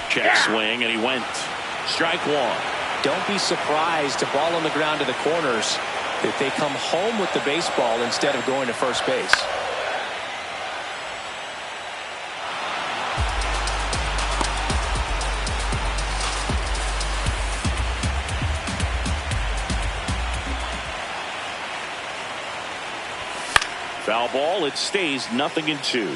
Check swing, and he went. Strike 1. Don't be surprised to ball on the ground to the corners if they come home with the baseball instead of going to first base. Foul ball. It stays 0-2.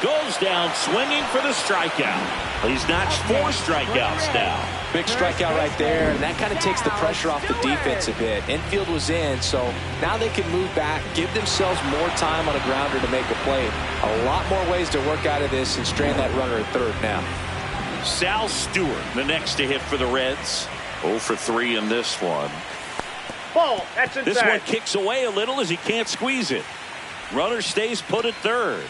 Goes down swinging for the strikeout. He's notched 4 strikeouts now. Big strikeout right there, and that kind of takes the pressure off the defense a bit. Infield was in, so now they can move back, give themselves more time on a grounder to make a play. A lot more ways to work out of this and strand that runner at third now. Sal Stewart, the next to hit for the Reds. 0 for 3 in this one. Ball. That's inside. This one kicks away a little as he can't squeeze it. Runner stays put at third.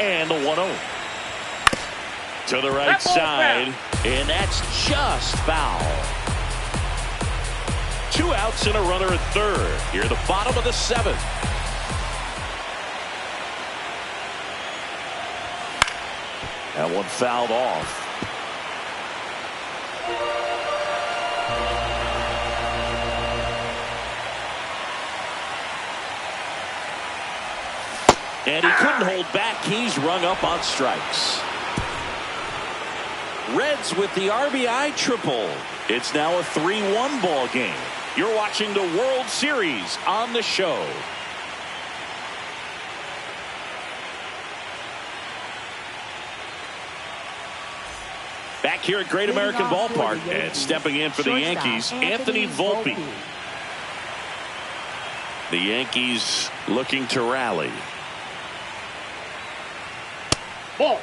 And the 1-0. To the right side. And that's just foul. 2 outs and a runner at third. Here the bottom of the 7th. That one fouled off. And he couldn't hold back. He's rung up on strikes. Reds with the RBI triple. It's now a 3-1 ball game. You're watching the World Series on the show. Back here at Great American Ballpark, and stepping in for the Yankees, Anthony Volpe. The Yankees looking to rally. Ball.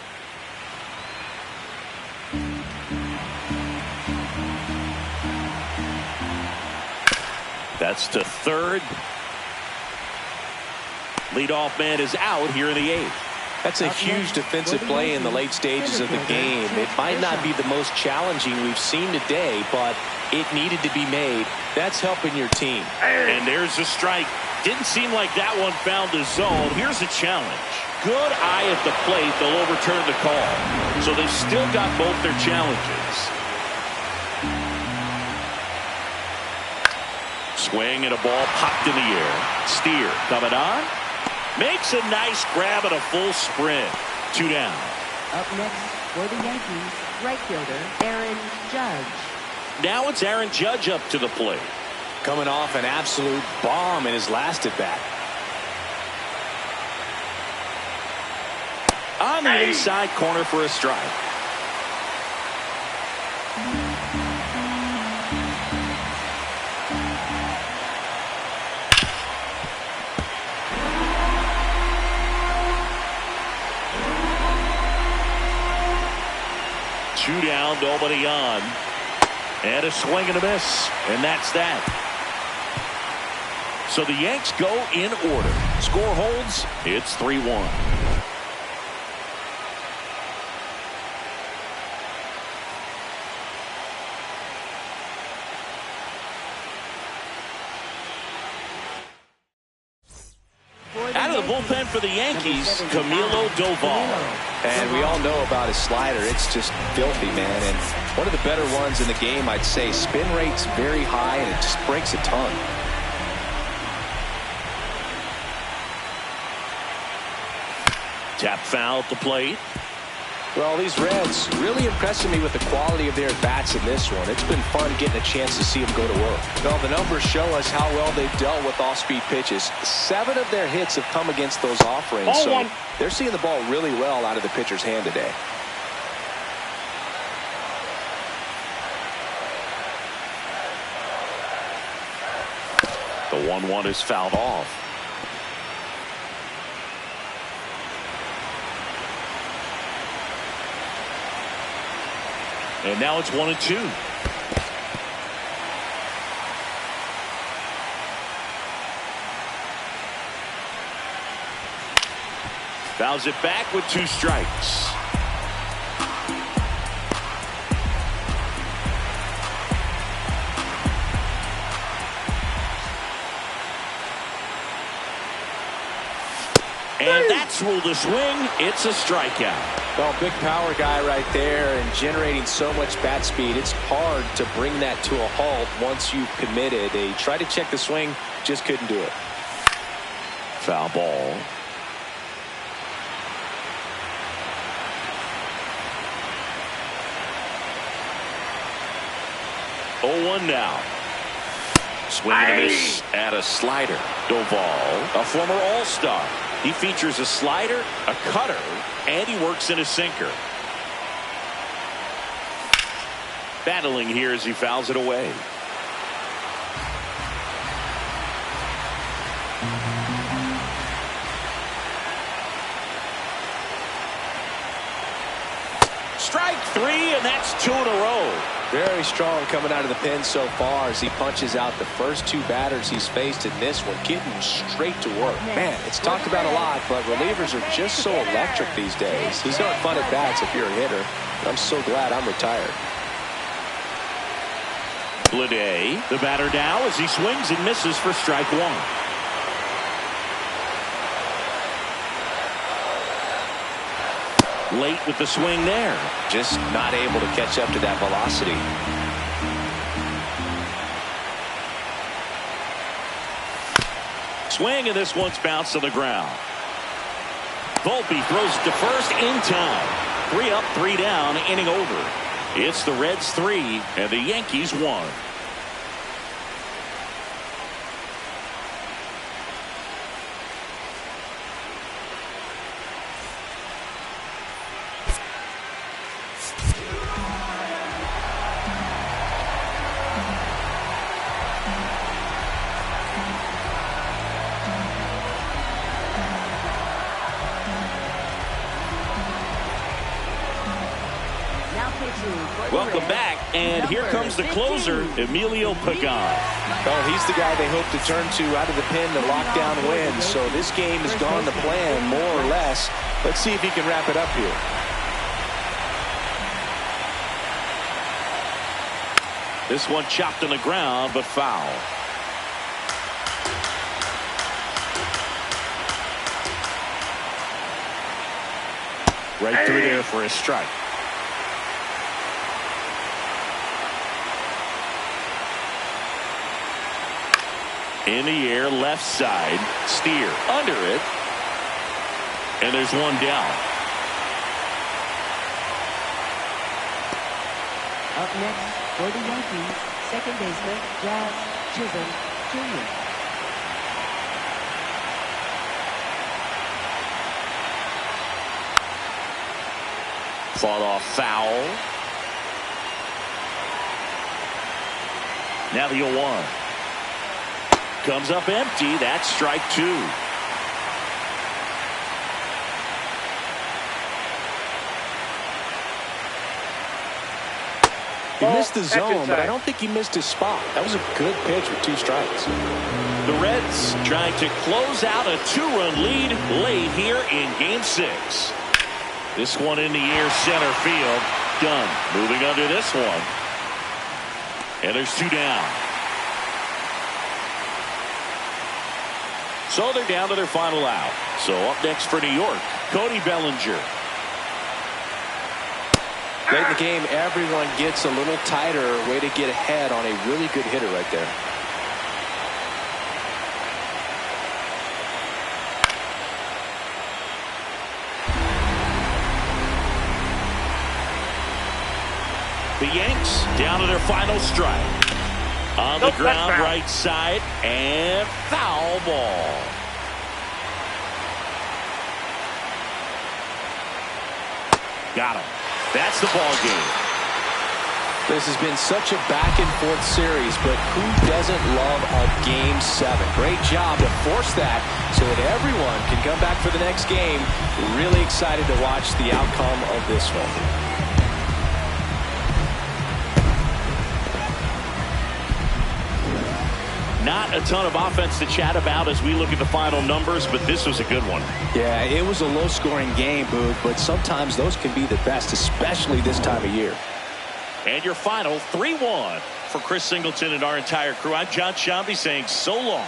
That's to third. Leadoff man is out here in the 8th. That's a huge defensive play in the late stages of the game. It might not be the most challenging we've seen today, but it needed to be made. That's helping your team. And there's a strike. Didn't seem like that one found the zone. Here's a challenge. Good eye at the plate. They'll overturn the call. So they've still got both their challenges. Swing and a ball popped in the air. Steer coming on. Makes a nice grab at a full sprint. 2 down. Up next for the Yankees, right fielder Aaron Judge. Now it's Aaron Judge up to the plate. Coming off an absolute bomb in his last at bat. On the inside corner for a strike. Two down, nobody on. And a swing and a miss. And that's that. So the Yanks go in order. Score holds. It's 3-1. Out of the bullpen for the Yankees, Camilo Doval. And we all know about his slider. It's just filthy, man. And one of the better ones in the game, I'd say. Spin rate's very high, and it just breaks a ton. Tap foul at the plate. Well, these Reds really impressing me with the quality of their at-bats in this one. It's been fun getting a chance to see them go to work. Well, the numbers show us how well they've dealt with off-speed pitches. 7 of their hits have come against those offerings, so they're seeing the ball really well out of the pitcher's hand today. The 1-1 is fouled off. And now it's 1-2. Fouls it back with 2 strikes. And that's ruled a swing. It's a strikeout. Well, big power guy right there and generating so much bat speed. It's hard to bring that to a halt once you've committed. They tried to check the swing, just couldn't do it. Foul ball. Oh, 1 now. Swing and a miss at a slider. Doval, a former All-Star. He features a slider, a cutter, and he works in a sinker. Battling here as he fouls it away. Strike 3, and that's 2 in a row. Very strong coming out of the pen so far as he punches out the first 2 batters he's faced in this one, getting straight to work. Man, it's talked about a lot, but relievers are just so electric these days. These aren't fun at bats if you're a hitter. I'm so glad I'm retired. Bleday, the batter now as he swings and misses for strike 1. Late with the swing there. Just not able to catch up to that velocity. Swing, and this one's bounced on the ground. Volpe throws it to first in time. 3 up, 3 down, inning over. It's the Reds 3 and the Yankees 1. Welcome back, and here comes the closer, Emilio Pagan. Oh, he's the guy they hope to turn to out of the pen to lock down wins. So this game has gone to plan, more or less. Let's see if he can wrap it up here. This one chopped on the ground, but foul. Right through there for a strike. In the air, left side, Steer under it, and there's 1 down. Up next for the Yankees, second baseman Jazz Chisholm Jr. Fought off foul. Now the 0-1. Comes up empty. That's strike 2. He missed the zone, but I don't think he missed his spot. That was a good pitch with 2 strikes. The Reds trying to close out a 2-run lead late here in Game 6. This one in the air, center field. Done. Moving under this one. And there's 2 down. So they're down to their final out. So up next for New York, Cody Bellinger. Late in the game, everyone gets a little tighter. Way to get ahead on a really good hitter right there. The Yanks down to their final strike. On the ground, right side, and foul ball. Got him. That's the ball game. This has been such a back-and-forth series, but who doesn't love a Game 7? Great job to force that so that everyone can come back for the next game. Really excited to watch the outcome of this one. Not a ton of offense to chat about as we look at the final numbers, but this was a good one. Yeah, it was a low-scoring game, Boog, but sometimes those can be the best, especially this time of year. And your final 3-1 for Chris Singleton and our entire crew. I'm John Shambi saying so long.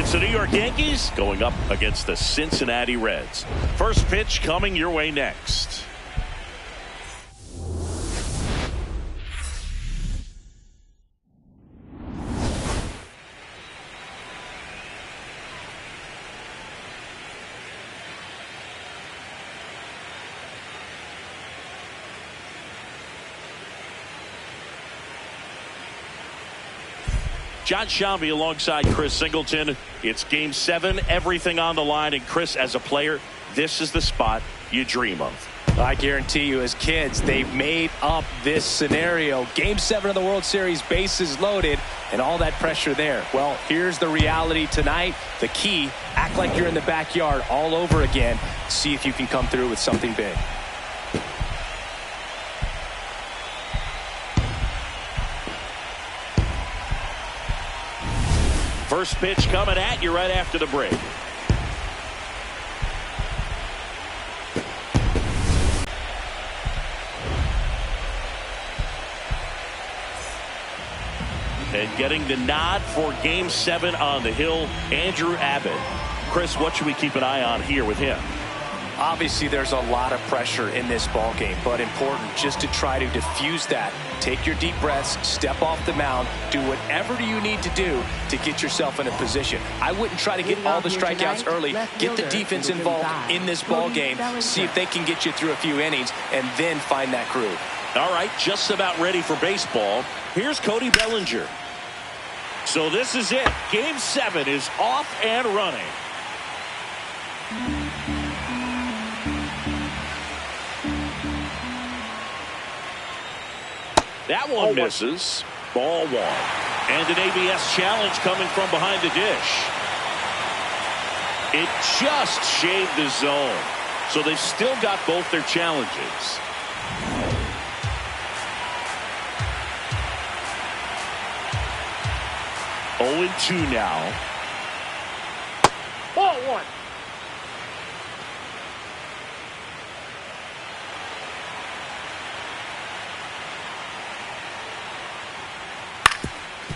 It's the New York Yankees going up against the Cincinnati Reds. First pitch coming your way next. John Shambi alongside Chris Singleton. It's game 7, everything on the line. And Chris, as a player, this is the spot you dream of. I guarantee you, as kids, they've made up this scenario. Game 7 of the World Series, bases loaded, and all that pressure there. Well, here's the reality tonight. The key, act like you're in the backyard all over again. See if you can come through with something big. First pitch coming at you right after the break. And getting the nod for game 7 on the hill, Andrew Abbott. Chris, what should we keep an eye on here with him? Obviously, there's a lot of pressure in this ball game, but important just to try to diffuse that. Take your deep breaths, step off the mound, do whatever you need to do to get yourself in a position. I wouldn't try to get all the strikeouts early. Get the defense involved in this ball game. See if they can get you through a few innings, and then find that groove. All right, just about ready for baseball. Here's Cody Bellinger. So this is it. Game 7 is off and running. That one misses. Ball 1. And an ABS challenge coming from behind the dish. It just shaved the zone. So they've still got both their challenges. Oh and 2 now. Ball 1.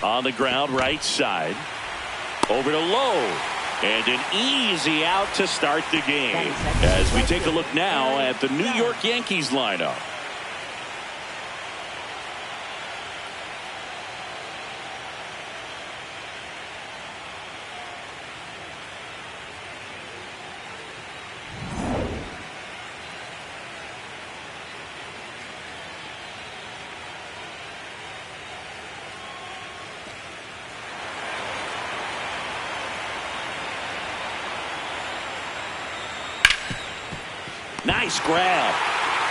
On the ground, right side. Over to Lowe. And an easy out to start the game. As we take a look now at the New York Yankees lineup. Nice grab.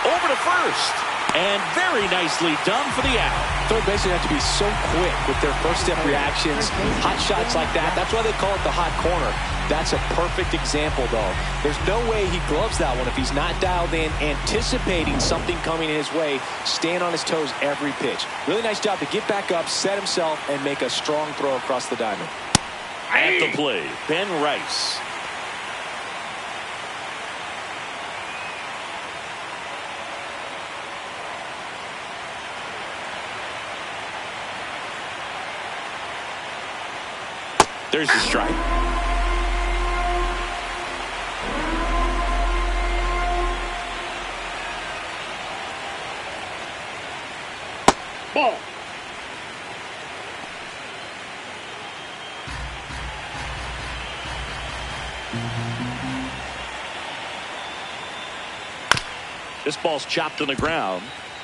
Over to first. And very nicely done for the out. Third basemen have to be so quick with their first step reactions. Hot shots like that. That's why they call it the hot corner. That's a perfect example, though. There's no way he gloves that one if he's not dialed in, anticipating something coming his way, staying on his toes every pitch. Really nice job to get back up, set himself, and make a strong throw across the diamond. At the plate, Ben Rice. There's the strike. Ball. This ball's chopped on the ground.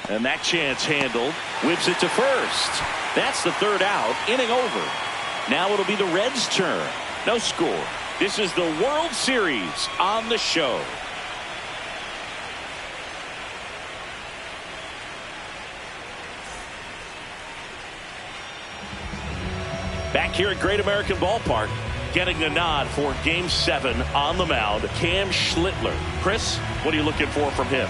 And that chance handled. Whips it to first. That's the third out. Inning over. Now it'll be the Reds' turn. No score. This is the World Series on the show. Back here at Great American Ballpark, getting the nod for Game 7 on the mound, Cam Schlittler. Chris, what are you looking for from him?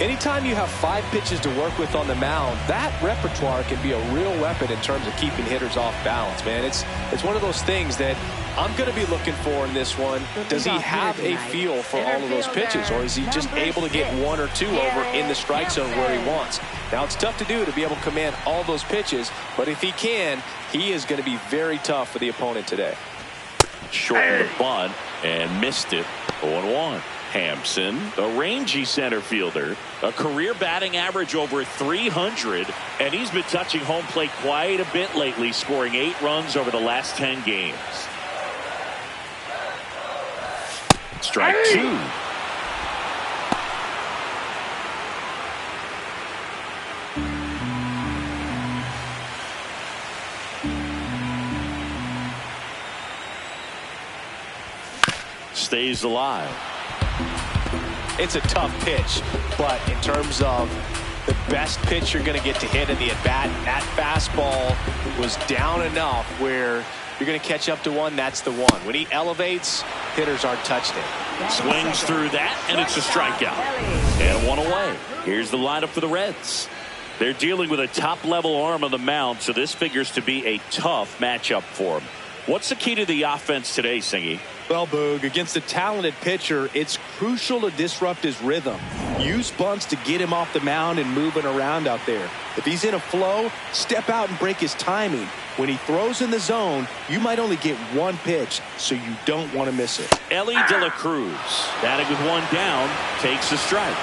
Anytime you have 5 pitches to work with on the mound, that repertoire can be a real weapon in terms of keeping hitters off balance, man. It's one of those things that I'm going to be looking for in this one. Does he have a feel for all of those pitches, or is he just able to get 1 or 2 over in the strike zone where he wants? Now, it's tough to do to be able to command all those pitches, but if he can, he is going to be very tough for the opponent today. Shortened the bunt and missed it. 0-1. Hampson, a rangy center fielder, a career batting average over 300, and he's been touching home plate quite a bit lately, scoring 8 runs over the last 10 games. Strike 2. Stays alive. It's a tough pitch, but in terms of the best pitch you're going to get to hit in the at-bat, that fastball was down enough where you're going to catch up to one. That's the one. When he elevates, hitters aren't touching it. Swings through that, and it's a strikeout. And 1 away. Here's the lineup for the Reds. They're dealing with a top-level arm on the mound, so this figures to be a tough matchup for him. What's the key to the offense today, Singy? Well, Boog, against a talented pitcher, it's crucial to disrupt his rhythm. Use bunts to get him off the mound and moving around out there. If he's in a flow, step out and break his timing. When he throws in the zone, you might only get one pitch, so you don't want to miss it. Elly De La Cruz, batting with 1 down, takes a strike.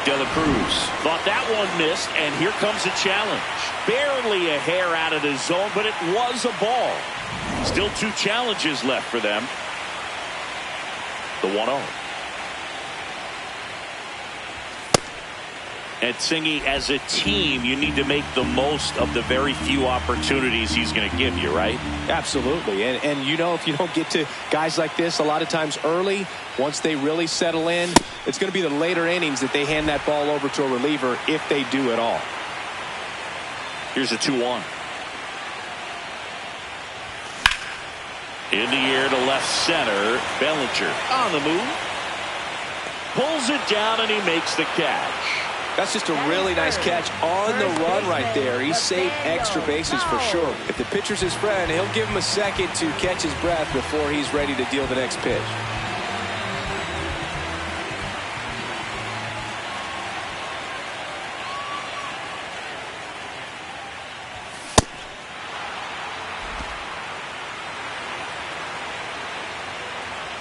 De La Cruz thought that one missed, and here comes a challenge. Barely a hair out of the zone, but it was a ball. Still 2 challenges left for them. The 1-0. And Singy, as a team, you need to make the most of the very few opportunities he's going to give you, right? Absolutely. And you know, if you don't get to guys like this a lot of times early, once they really settle in, it's going to be the later innings that they hand that ball over to a reliever if they do at all. Here's a 2-1. In the air to left center. Bellinger on the move. Pulls it down and he makes the catch. That's just a really nice catch on the run right there. He saved extra bases for sure. If the pitcher's his friend, he'll give him a second to catch his breath before he's ready to deal the next pitch.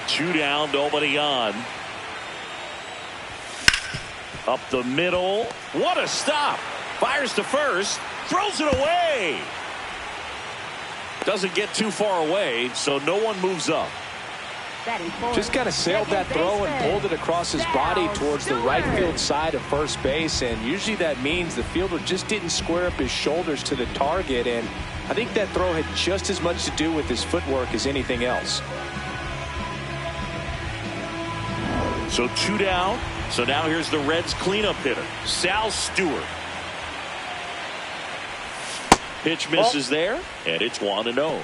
Two down, nobody on. Up the middle. What a stop. Fires to first. Throws it away. Doesn't get too far away, so no one moves up. Just kind of sailed that throw and pulled it across his body towards the right field side of first base, and usually that means the fielder just didn't square up his shoulders to the target, and I think that throw had just as much to do with his footwork as anything else. So 2 down. So now here's the Reds cleanup hitter, Sal Stewart. Pitch misses there, and it's 1-0.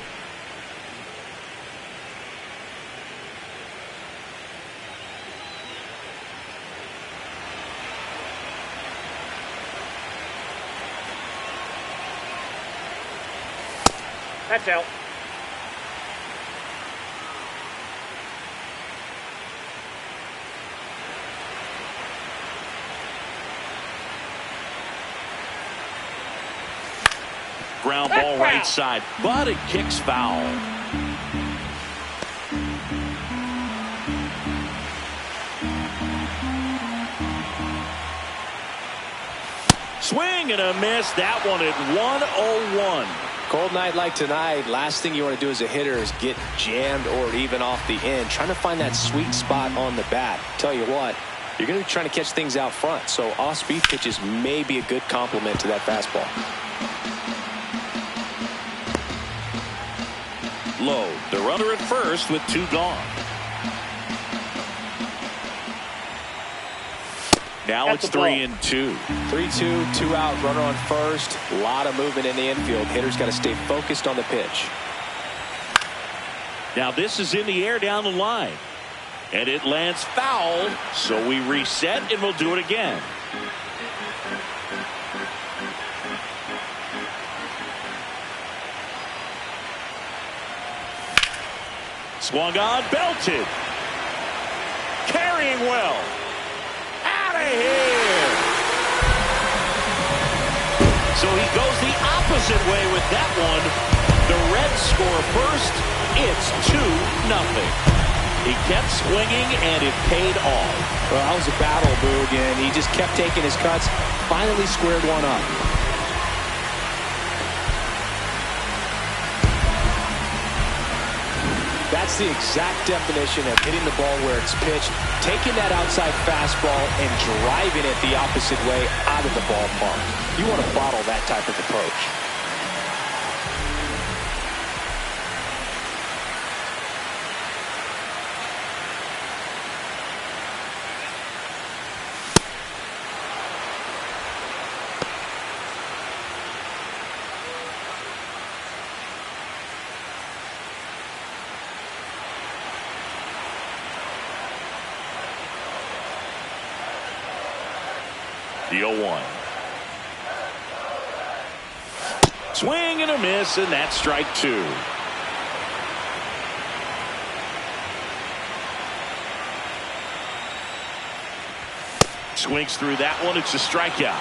That's out. Ground ball right side, but it kicks foul. Swing and a miss. That one at 101. Cold night like tonight, last thing you want to do as a hitter is get jammed or even off the end. Trying to find that sweet spot on the bat. Tell you what, you're going to be trying to catch things out front, so off-speed pitches may be a good complement to that fastball. Low. The runner at first with 2 gone. Now it's 3-2. 3-2, 2 out, runner on first. A lot of movement in the infield. Hitters got to stay focused on the pitch. Now this is in the air down the line. And it lands foul. So we reset and we'll do it again. Swung on, belted. Carrying well. Out of here. So he goes the opposite way with that one. The Reds score first. It's 2-0. He kept swinging, and it paid off. Well, that was a battle, Boog, and he just kept taking his cuts. Finally squared one up. That's the exact definition of hitting the ball where it's pitched, taking that outside fastball and driving it the opposite way out of the ballpark. You want to bottle that type of approach. The 0-1. Swing and a miss, and that's strike 2. Swings through that one. It's a strikeout.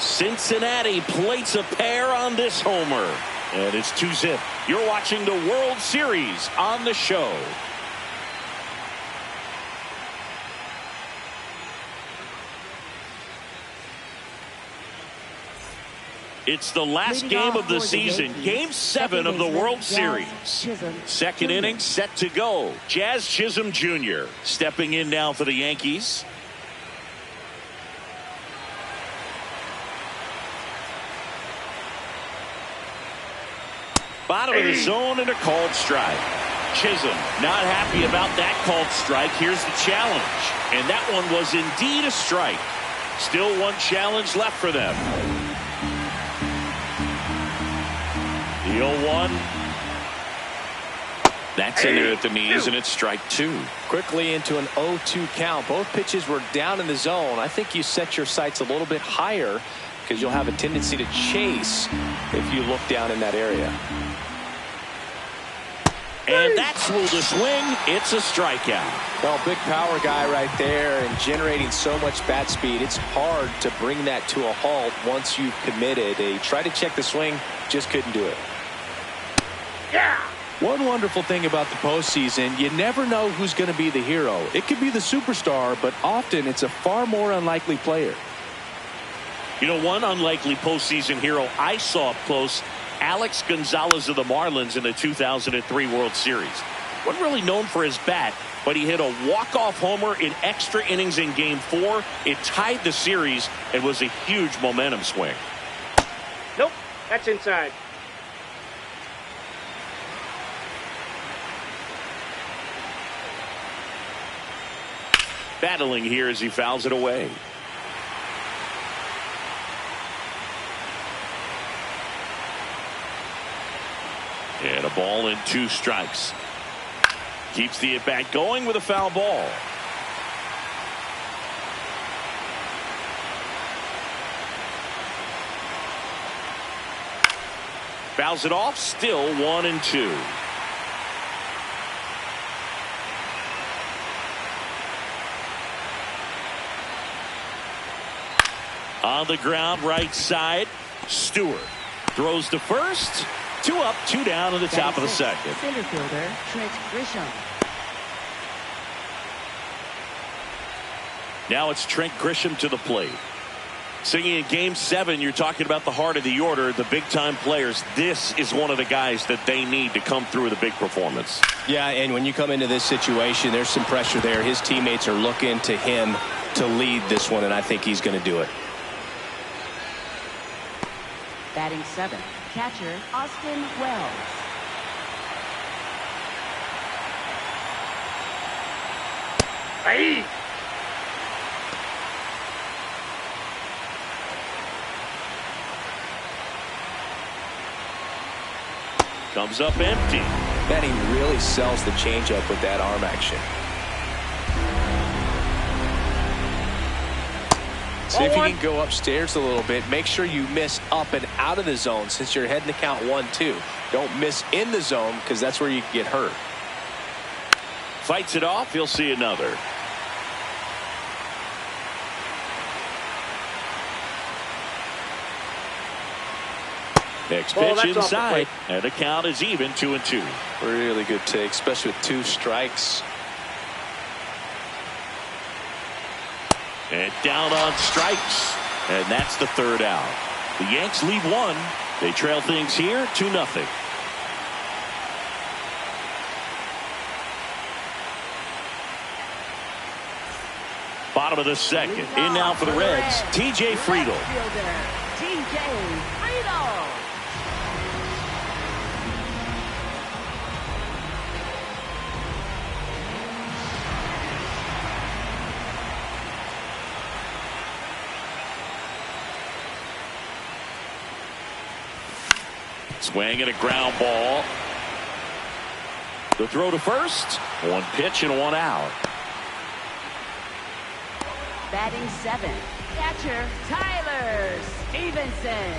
Cincinnati plates a pair on this homer. And it's 2-0. You're watching the World Series on the show. It's the last game of the season, Game 7 of the World Series. Second inning set to go. Jazz Chisholm Jr. stepping in now for the Yankees. Bottom of the zone and a called strike. Chisholm not happy about that called strike. Here's the challenge. And that one was indeed a strike. Still one challenge left for them. The 0-1. That's in there at the knees, and it's strike 2. Quickly into an 0-2 count. Both pitches were down in the zone. I think you set your sights a little bit higher because you'll have a tendency to chase if you look down in that area. And that's ruled a swing. It's a strikeout. Well, big power guy right there and generating so much bat speed. It's hard to bring that to a halt once you've committed. He tried to check the swing, just couldn't do it. Yeah. One wonderful thing about the postseason, you never know who's going to be the hero. It could be the superstar, but often it's a far more unlikely player. You know, one unlikely postseason hero I saw up close, Alex Gonzalez of the Marlins in the 2003 World Series. Wasn't really known for his bat, but he hit a walk-off homer in extra innings in Game 4. It tied the series and was a huge momentum swing. Nope, that's inside. Battling here as he fouls it away. And a ball and 2 strikes. Keeps the at-bat going with a foul ball. Fouls it off, still 1-2. On the ground, right side. Stewart throws to first. 2 up, 2 down in the top of the second. Center fielder Trent Grisham. Now it's Trent Grisham to the plate. Singing in Game 7, you're talking about the heart of the order, the big-time players. This is one of the guys that they need to come through with a big performance. Yeah, and when you come into this situation, there's some pressure there. His teammates are looking to him to lead this one, and I think he's going to do it. Batting 7, catcher Austin Wells. Hey! Comes up empty. Benny really sells the changeup with that arm action. See if you can go upstairs a little bit. Make sure you miss up and out of the zone since you're heading to count 1-2. Don't miss in the zone because that's where you can get hurt. Fights it off. He'll see another. Next Ball, pitch that's off the inside, plate. and the count is even 2-2. Really good take, especially with 2 strikes. And down on strikes, and that's the 3rd out. The Yanks lead 1. They trail things here 2-0. Bottom of the 2nd. In now for the Reds, T.J. Friedel. TJ Friedel. Swing and a ground ball. The throw to first. 1 pitch and 1 out. Batting 7. Catcher Tyler Stevenson.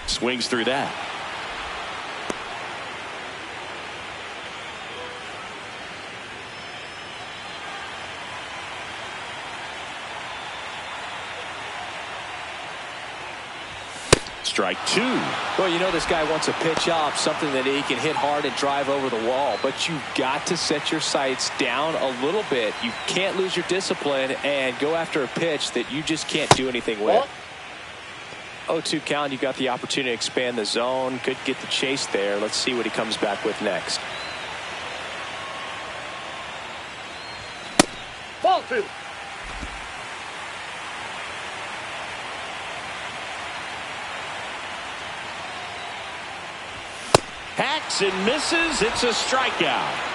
Swings through that. Strike 2. Well, you know this guy wants a pitch off, something that he can hit hard and drive over the wall. But you've got to set your sights down a little bit. You can't lose your discipline and go after a pitch that you just can't do anything with. 0-2 count. You've got the opportunity to expand the zone. Could get the chase there. Let's see what he comes back with next. Ball 2. Hacks and misses. It's a strikeout.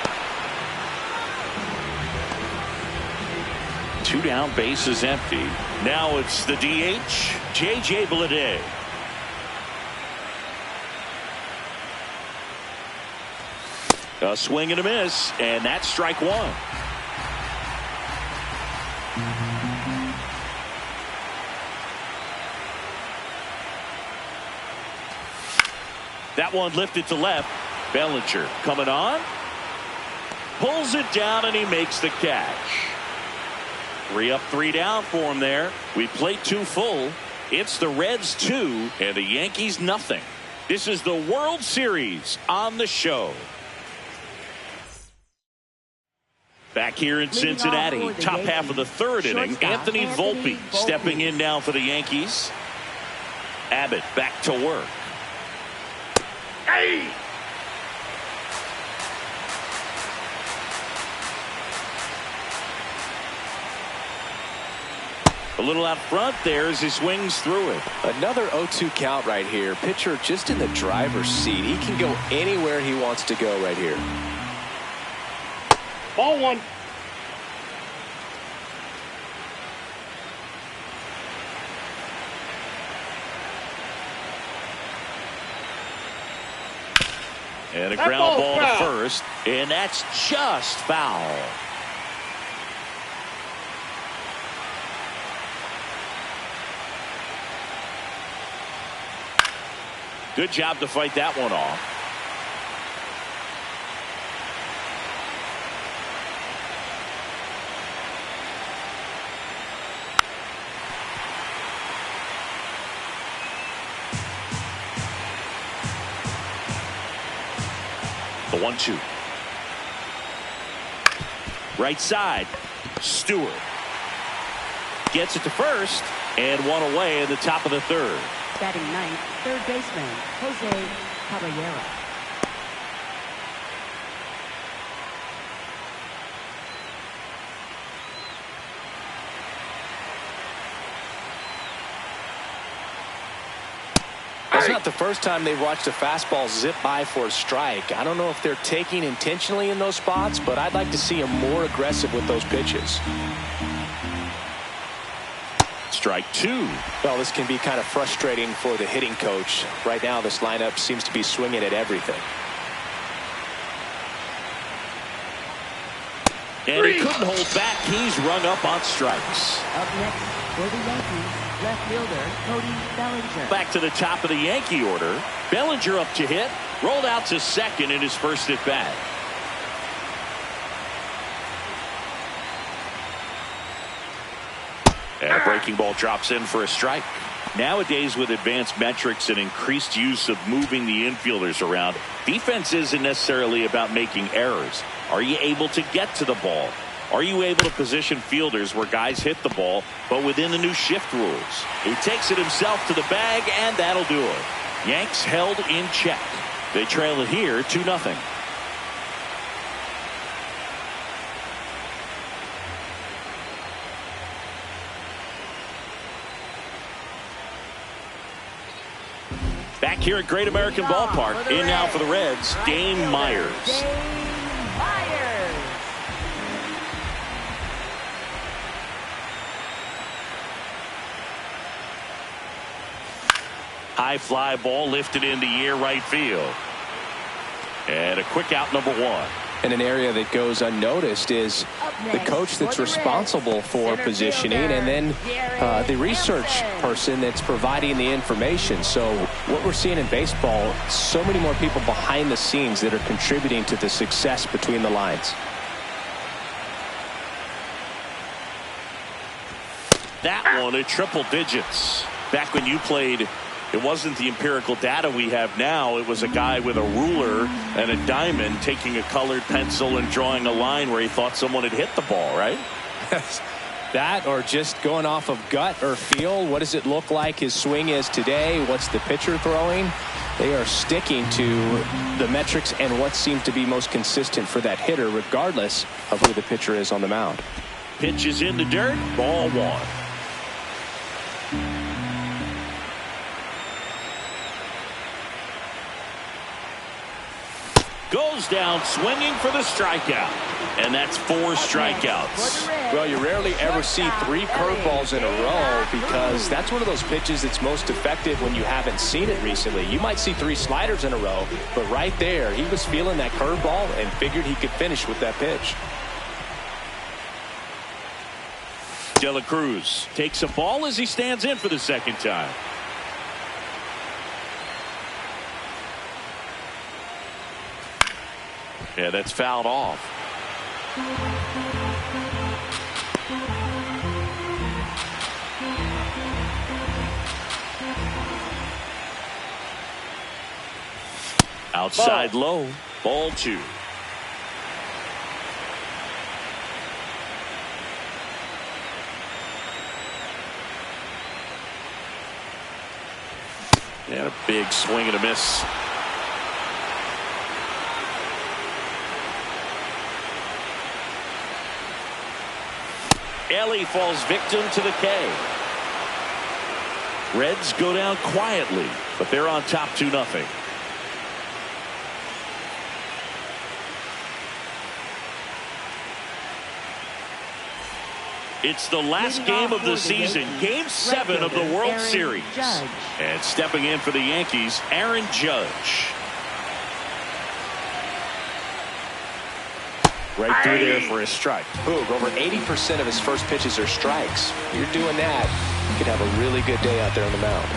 2 down, base is empty. Now it's the DH, J.J. Bleday. A swing and a miss, and that's strike 1. That one lifted to left. Bellinger coming on. Pulls it down, and he makes the catch. 3 up, 3 down for him there. We played 2 full. It's the Reds 2 and the Yankees nothing. This is the World Series on the show. Back here in Cincinnati, top half of the 3rd inning. Anthony Volpe stepping in now for the Yankees. Abbott back to work. Hey! A little out front there as he swings through it. Another 0-2 count right here. Pitcher just in the driver's seat. He can go anywhere he wants to go right here. Ball 1. And a That ground ball's ball to foul. first, and that's just foul. Good job to fight that one off. The 1-2. Right side. Stewart gets it to first, and 1 away in the top of the 3rd. Batting 9th, 3rd baseman Jose Caballero. It's not the first time they've watched a fastball zip by for a strike. I don't know if they're taking intentionally in those spots, but I'd like to see them more aggressive with those pitches. Strike 2. Well, this can be kind of frustrating for the hitting coach. Right now, this lineup seems to be swinging at everything. And he couldn't hold back. He's rung up on strikes. Up next for the Yankees, left fielder Cody Bellinger. Back to the top of the Yankee order. Bellinger up to hit. Rolled out to second in his first at bat. And a breaking ball drops in for a strike. Nowadays, with advanced metrics and increased use of moving the infielders around, defense isn't necessarily about making errors. Are you able to get to the ball? Are you able to position fielders where guys hit the ball, but within the new shift rules? He takes it himself to the bag, and that'll do it. Yanks held in check. They trail it here 2-0. Back here at Great American Ballpark, in now for the Reds, Dane Myers. High fly ball lifted into air right field. And a quick out, number 1. And an area that goes unnoticed is the coach that's responsible for positioning, and then the research person that's providing the information. So what we're seeing in baseball, so many more people behind the scenes that are contributing to the success between the lines. That one at triple digits. Back when you played, it wasn't the empirical data we have now. It was a guy with a ruler and a diamond taking a colored pencil and drawing a line where he thought someone had hit the ball, right? That, or just going off of gut or feel. What does it look like his swing is today? What's the pitcher throwing? They are sticking to the metrics and what seems to be most consistent for that hitter, regardless of who the pitcher is on the mound. Pitch is in the dirt. Ball 1. Goes down swinging for the strikeout. And that's 4 strikeouts. Well, you rarely ever see 3 curveballs in a row, because that's one of those pitches that's most effective when you haven't seen it recently. You might see 3 sliders in a row, but right there, he was feeling that curveball and figured he could finish with that pitch. De La Cruz takes a ball as he stands in for the second time. Yeah, that's fouled off. Outside low. Ball 2. And a big swing and a miss. Elly falls victim to the K. Reds go down quietly, but they're on top 2-0. It's the last game of the season, Game 7 of the World Series. And stepping in for the Yankees, Aaron Judge. Right through there for a strike. Boog, over 80% of his first pitches are strikes. You're doing that, you could have a really good day out there on the mound.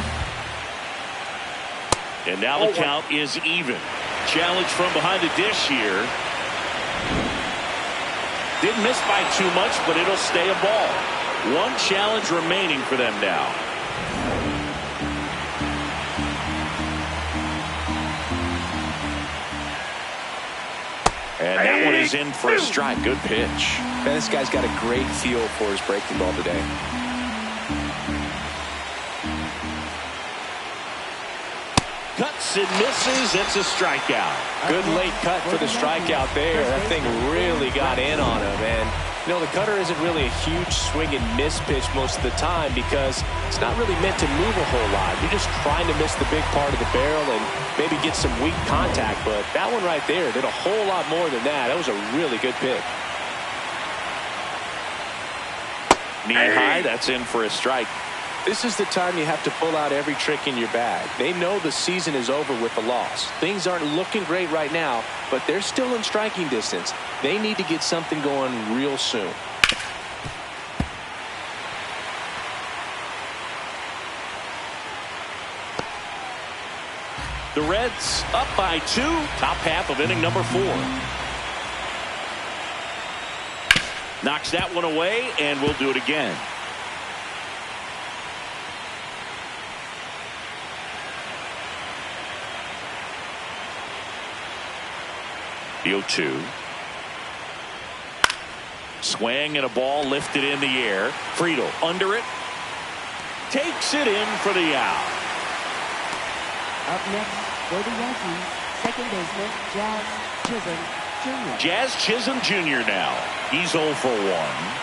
And now the count is even. Challenge from behind the dish here. Didn't miss by too much, but it'll stay a ball. 1 challenge remaining for them now. And that one is in for a strike. Good pitch. Man, this guy's got a great feel for his breaking ball today. Cuts and misses. It's a strikeout. Good late cut for the strikeout there. That thing really got in on him. And, you know, the cutter isn't really a huge swing and miss pitch most of the time, because it's not really meant to move a whole lot. You're just trying to miss the big part of the barrel and maybe get some weak contact. But that one right there did a whole lot more than that. That was a really good pick. Knee high. That's in for a strike. This is the time you have to pull out every trick in your bag. They know the season is over with the loss. Things aren't looking great right now, but they're still in striking distance. They need to get something going real soon. The Reds up by 2. Top half of inning number 4. Knocks that one away, and we'll do it again. The 0-2. Swing and a ball lifted in the air. Friedel under it. Takes it in for the out. Up next for the Yankees, second baseman Jazz Chisholm Jr. Jazz Chisholm Jr. now. He's 0 for 1.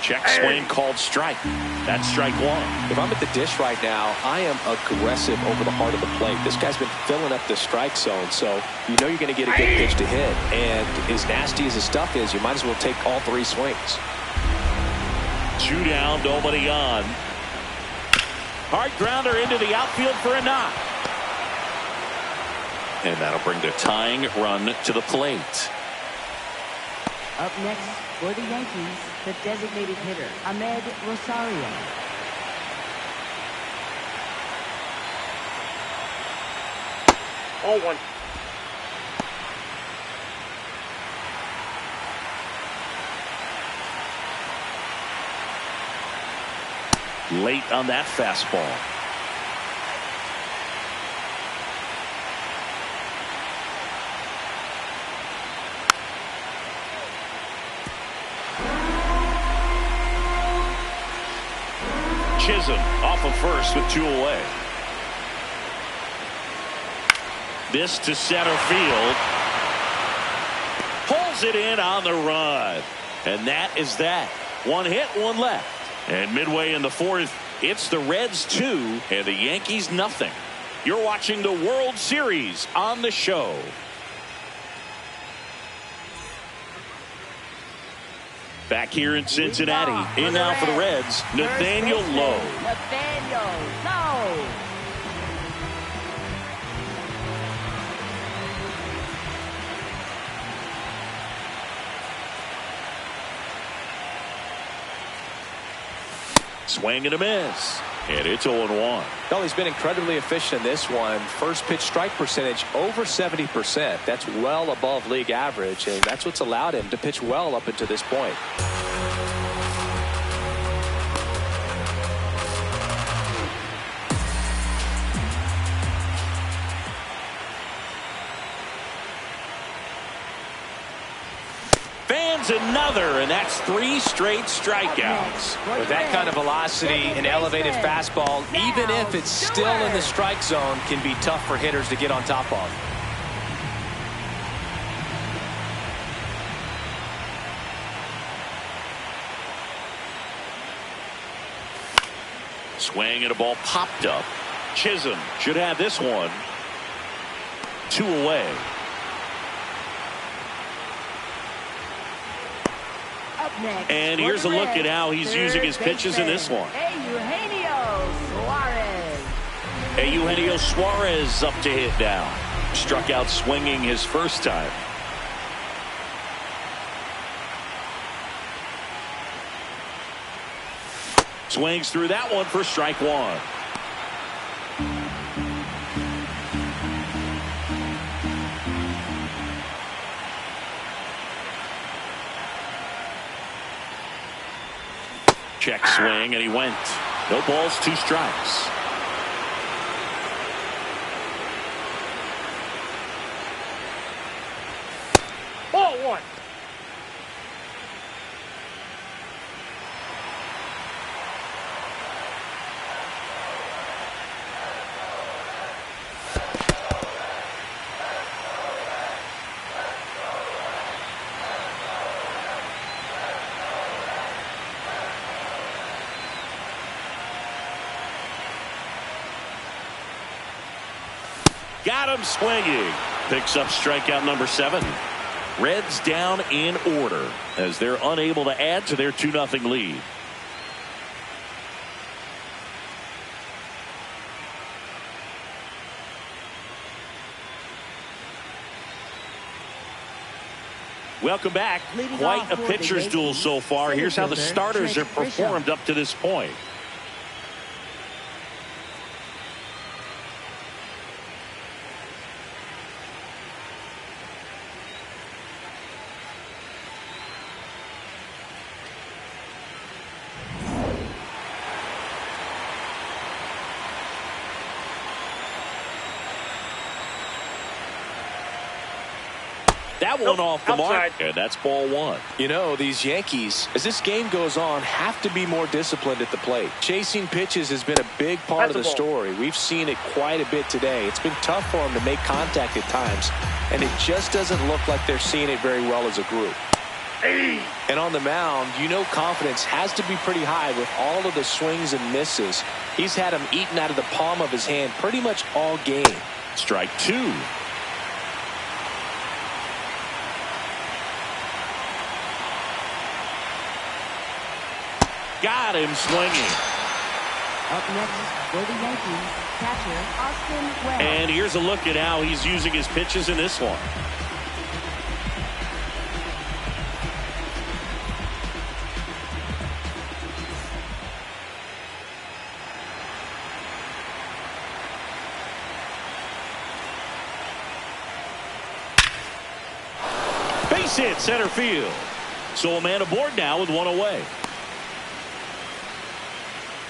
Check swing called strike. That's strike 1. If I'm at the dish right now, I am aggressive over the heart of the plate. This guy's been filling up the strike zone, so you know you're going to get a good pitch to hit. And as nasty as his stuff is, you might as well take all 3 swings. 2 down, nobody on. Hard grounder into the outfield for a knock. And that'll bring the tying run to the plate. Up next for the Yankees, the designated hitter, Ahmed Rosario. Oh, 1. Late on that fastball. Chisholm off of first with 2 away. This to center field. Pulls it in on the run. And that is that. 1 hit, 1 left. And midway in the 4th, it's the Reds 2 and the Yankees nothing. You're watching the World Series on the show. Back here in Cincinnati, in now for the Reds, Nathaniel Lowe. Nathaniel Lowe. Swing and a miss. And it's 0-1. Well, he's been incredibly efficient in this one. First pitch strike percentage over 70%. That's well above league average, and that's what's allowed him to pitch well up until this point. Another, and that's 3 straight strikeouts. With that kind of velocity and elevated fastball, even if it's still in the strike zone, can be tough for hitters to get on top of. Swing and a ball popped up. Chisholm should have this one. 2 away. And here's a look at how he's using his pitches in this one. Eugenio Suarez up to hit now. Struck out swinging his first time. Swings through that one for strike 1. Check swing, and he went. No balls, 2 strikes. Ball 1. Got him swinging. Picks up strikeout number 7. Reds down in order as they're unable to add to their 2-0 lead. Welcome back. Quite a pitcher's duel so far. Here's how the starters have performed up to this point. That one off the mark. Outside. And that's ball one. You know, these Yankees, as this game goes on, have to be more disciplined at the plate. Chasing pitches has been a big part of the story. We've seen it quite a bit today. It's been tough for them to make contact at times, and it just doesn't look like they're seeing it very well as a group. And on the mound, you know confidence has to be pretty high with all of the swings and misses. He's had them eaten out of the palm of his hand pretty much all game. Strike two. Got him swinging. Up next for the Yankees, catcher Austin Wells. And here's a look at how he's using his pitches in this one. Base hit center field. So a man aboard now with one away.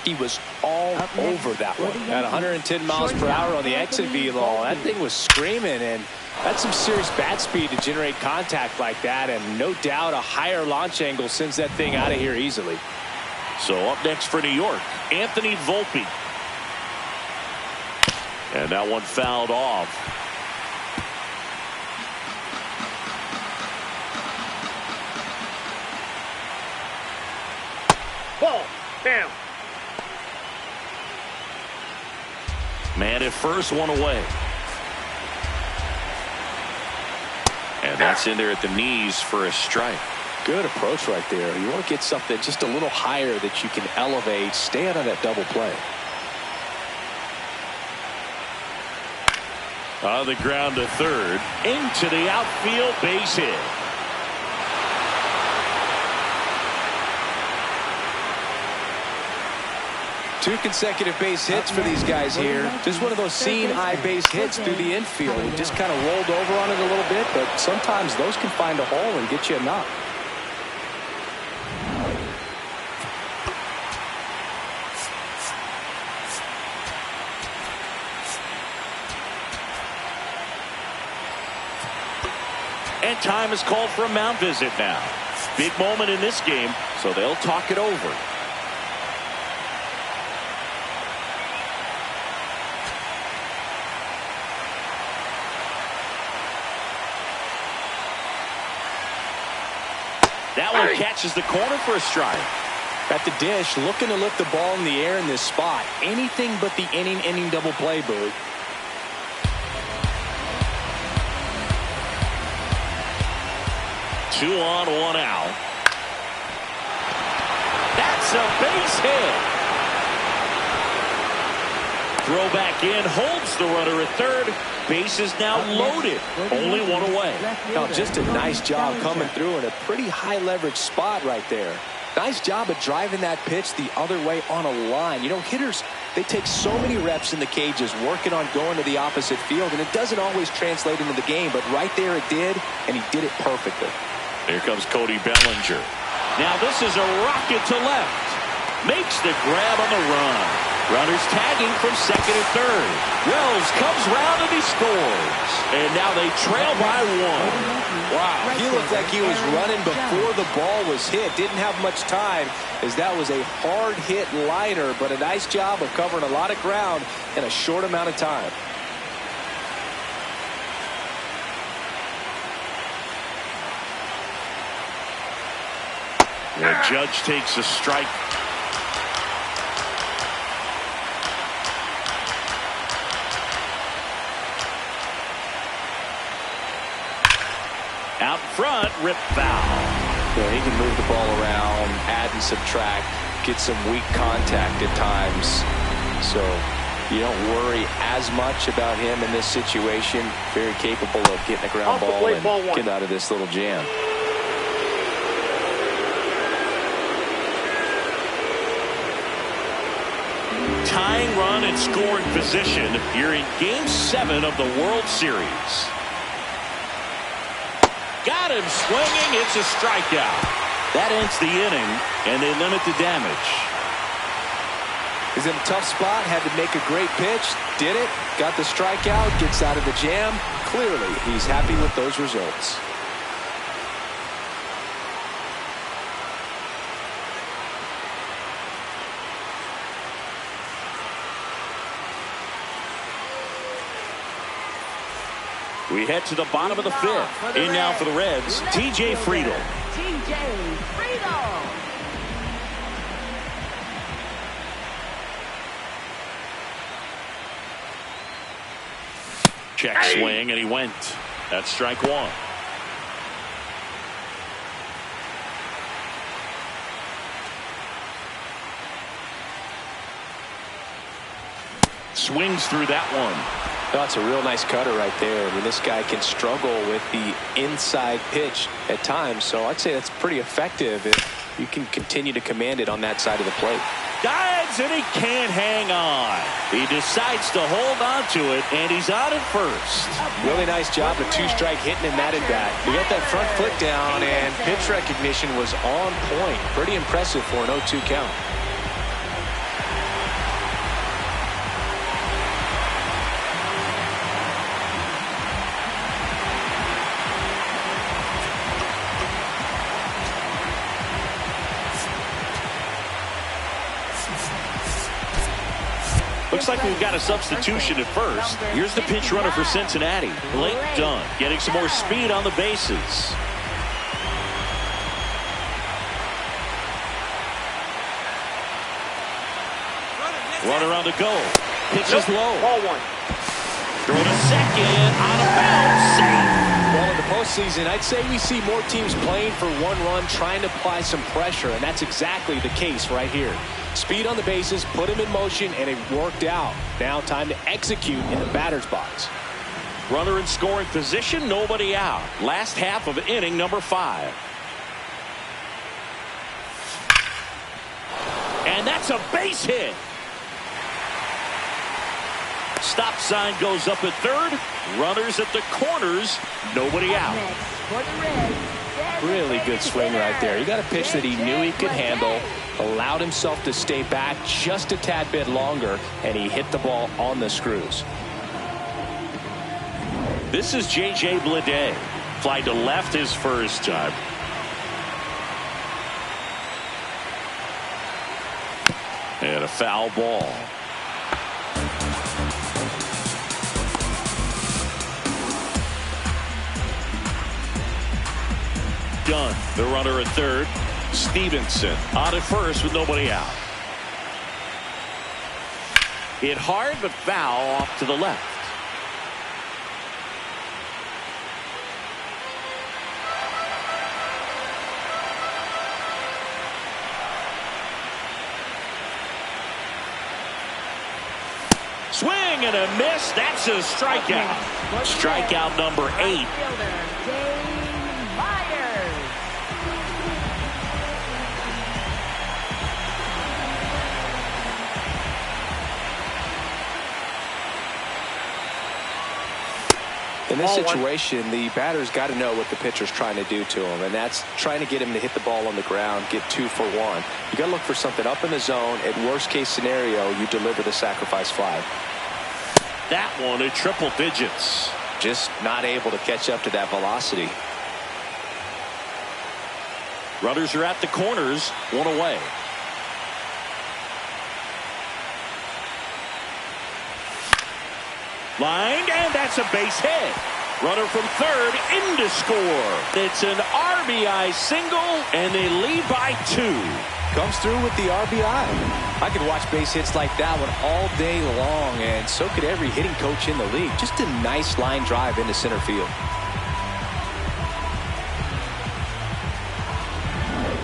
He was all over that one. At 110 miles per hour on the exit velo, that thing was screaming, and that's some serious bat speed to generate contact like that, and no doubt a higher launch angle sends that thing out of here easily. So up next for New York, Anthony Volpe. And that one fouled off. Ball. Down. Man at first, one away. And that's in there at the knees for a strike. Good approach right there. You want to get something just a little higher that you can elevate. Stay out of that double play. On the ground to third. Into the outfield, base hit. Two consecutive base hits for these guys here. Just one of those seeing eye base hits through the infield. He just kind of rolled over on it a little bit, but sometimes those can find a hole and get you a knock. And time is called for a mound visit now. Big moment in this game, so they'll talk it over. That one catches the corner for a strike. At the dish, looking to lift the ball in the air in this spot. Anything but the inning double play, Boog. Two on, one out. That's a base hit. Throw back in, holds the runner at third. Base is now loaded. Only one away. Now, just a nice job coming through in a pretty high leverage spot right there. Nice job of driving that pitch the other way on a line. You know, hitters, they take so many reps in the cages working on going to the opposite field, and it doesn't always translate into the game, but right there it did, and he did it perfectly. Here comes Cody Bellinger. Now this is a rocket to left. Makes the grab on the run. Runners tagging from second and third. Wells comes round and he scores. And now they trail by one. Wow, he looked like he was running before the ball was hit. Didn't have much time, as that was a hard hit liner, but a nice job of covering a lot of ground in a short amount of time. The Judge takes a strike. Out front, rip foul. Yeah, he can move the ball around, add and subtract, get some weak contact at times. So you don't worry as much about him in this situation. Very capable of getting a ground ball and getting out of this little jam. Tying run and scoring position here in Game 7 of the World Series. Got him swinging. It's a strikeout. That ends the inning, and they limit the damage. He's in a tough spot. Had to make a great pitch. Did it. Got the strikeout. Gets out of the jam. Clearly, he's happy with those results. We head to the bottom of the fifth. In now for the Reds, TJ Friedel. TJ Friedel. Check swing, and he went. That's strike one. Swings through that one. That's a real nice cutter right there. I mean, this guy can struggle with the inside pitch at times, so I'd say that's pretty effective if you can continue to command it on that side of the plate. Dives, and he can't hang on. He decides to hold on to it, and he's on at first. Really nice job of two-strike hitting in that at-bat. You got that front foot down, and pitch recognition was on point. Pretty impressive for an 0-2 count. Looks like we've got a substitution at first. Here's the pinch runner for Cincinnati. Blake Dunn getting some more speed on the bases. Runner on the go. Pitches low. Ball one. Throw to second. Out of bounds. Safe. Well, in the postseason, I'd say we see more teams playing for one run, trying to apply some pressure, and that's exactly the case right here. Speed on the bases, put him in motion, and it worked out. Now time to execute in the batter's box. Runner in scoring position, nobody out. Last half of inning number 5. And that's a base hit. Stop sign goes up at third. Runners at the corners, nobody out. Really good swing right there. He got a pitch that he knew he could handle, allowed himself to stay back just a tad bit longer, and he hit the ball on the screws. This is J.J. Bleday. Fly to left his first time. And a foul ball. Dunn, the runner at third. Stevenson on at first with nobody out. Hit hard but foul off to the left. Swing and a miss. That's a strikeout. Strikeout number 8. In this situation, the batter's got to know what the pitcher's trying to do to him, and that's trying to get him to hit the ball on the ground, get 2 for 1. You got to look for something up in the zone. At worst case scenario, you deliver the sacrifice fly. That one at triple digits. Just not able to catch up to that velocity. Runners are at the corners, 1 away. Lined, and that's a base hit. Runner from third in to score. It's an RBI single, and they lead by 2. Comes through with the RBI. I could watch base hits like that one all day long, and so could every hitting coach in the league. Just a nice line drive into center field.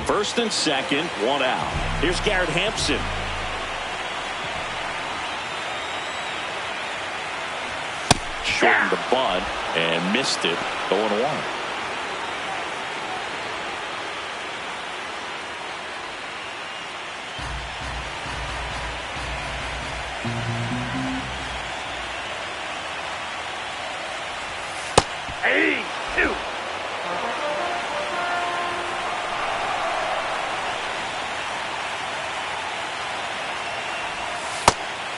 First and second, 1 out. Here's Garrett Hampson. Shortened the bunt and missed it. 0-1.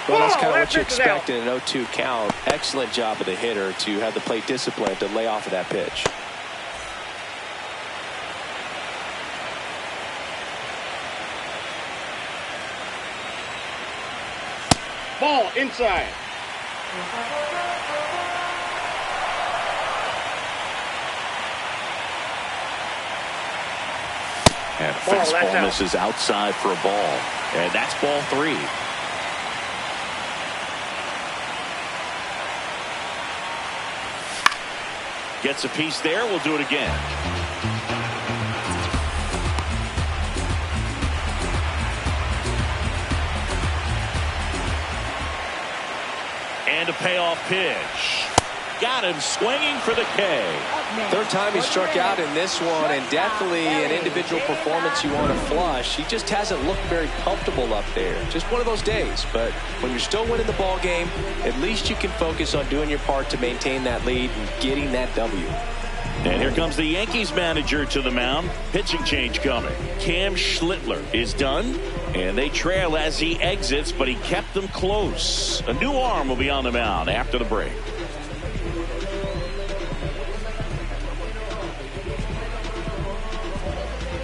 Well, that's kind of what you expect in an 0-2 count. Excellent job of the hitter to have the plate discipline to lay off of that pitch. Ball inside. And fastball misses outside for a ball. And that's ball 3. Gets a piece there. We'll do it again. And a payoff pitch. Got him swinging for the K. Third time he struck out in this one, and definitely an individual performance you want to flush. He just hasn't looked very comfortable up there. Just one of those days. But when you're still winning the ball game, at least you can focus on doing your part to maintain that lead and getting that W. And here comes the Yankees manager to the mound. Pitching change coming. Cam Schlittler is done, and they trail as he exits, but he kept them close. A new arm will be on the mound after the break.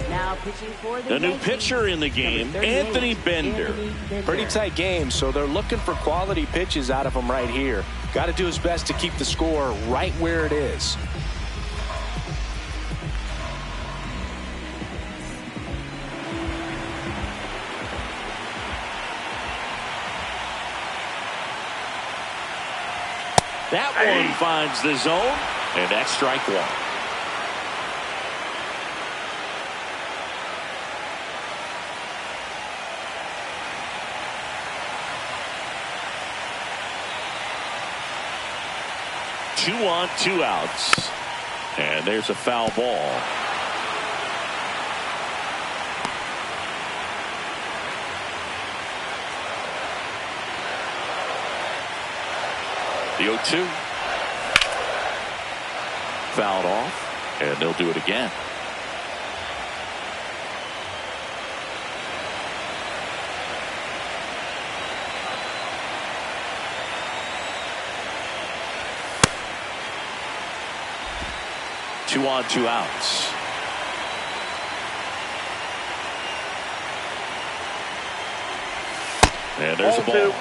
Now pitching for The new pitcher in the game, Anthony Bender. Pretty tight game, so they're looking for quality pitches out of him right here. Got to do his best to keep the score right where it is. That one finds the zone, and that's strike 1. Two on, 2 outs. And there's a foul ball. The 0-2. Fouled off, and they'll do it again. Two on, 2 outs. And there's a ball.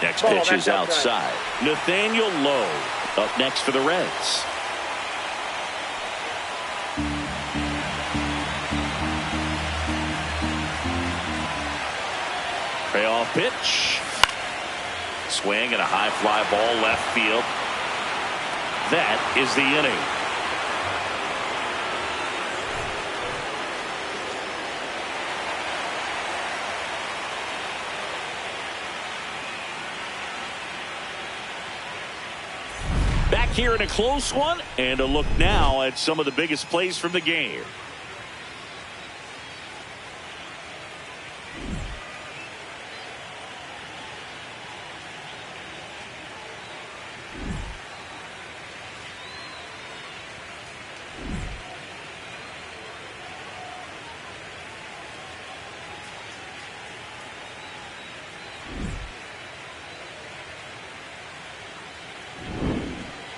Next pitch is outside. Nathaniel Lowe up next for the Reds. Payoff pitch. Swing and a high fly ball left field. That is the inning. Back here in a close one, and a look now at some of the biggest plays from the game.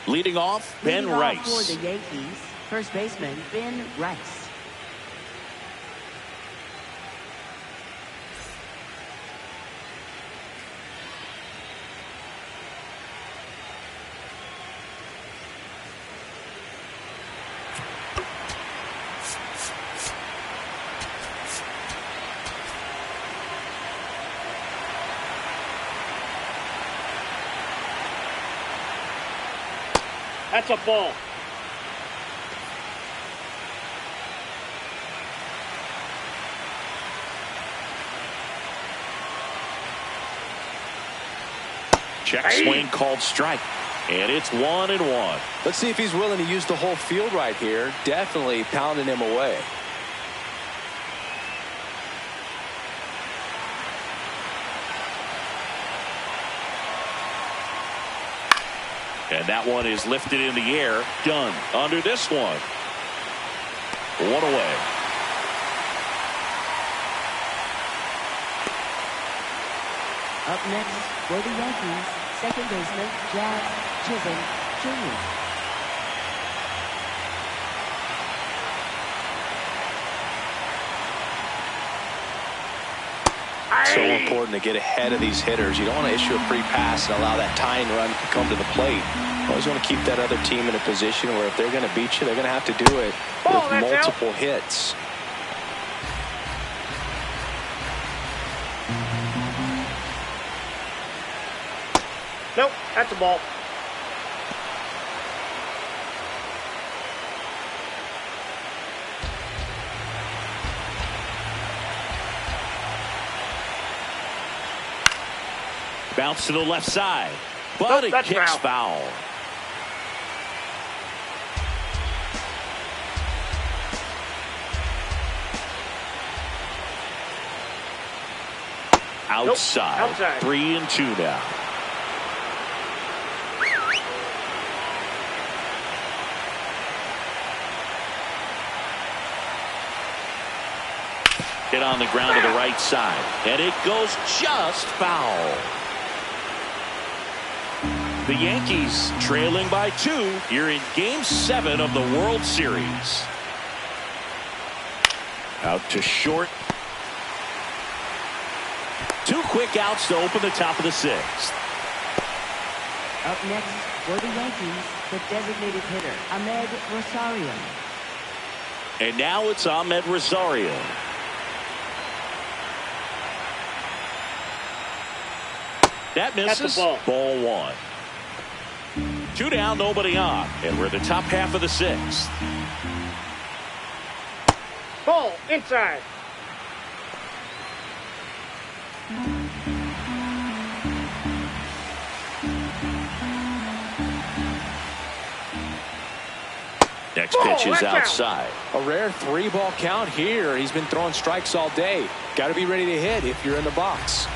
Leading off, Ben Rice. For the Yankees, first baseman Ben Rice. That's a ball. Check swing called strike. And it's 1-1. Let's see if he's willing to use the whole field right here. Definitely pounding him away. And that one is lifted in the air. Done. Under this one. 1 away. Up next for the Yankees, second baseman Jack Chisholm Jr. so important to get ahead of these hitters. You don't want to issue a free pass and allow that tying run to come to the plate. You always want to keep that other team in a position where if they're going to beat you, they're going to have to do it with multiple hits. Nope, that's a ball. Bounce to the left side, but it kicks foul. Outside. Nope. Outside. 3-2 now. Hit on the ground to the right side, and it goes just foul. The Yankees trailing by 2 here in Game 7 of the World Series. Out to short. 2 quick outs to open the top of the 6th. Up next for the Yankees, the designated hitter, Ahmed Rosario. And now it's Ahmed Rosario. That misses. Ball 1. 2 down, nobody on. And we're in the top half of the 6th. Ball inside. Next pitch is outside. A rare 3-ball count here. He's been throwing strikes all day. Got to be ready to hit if you're in the box.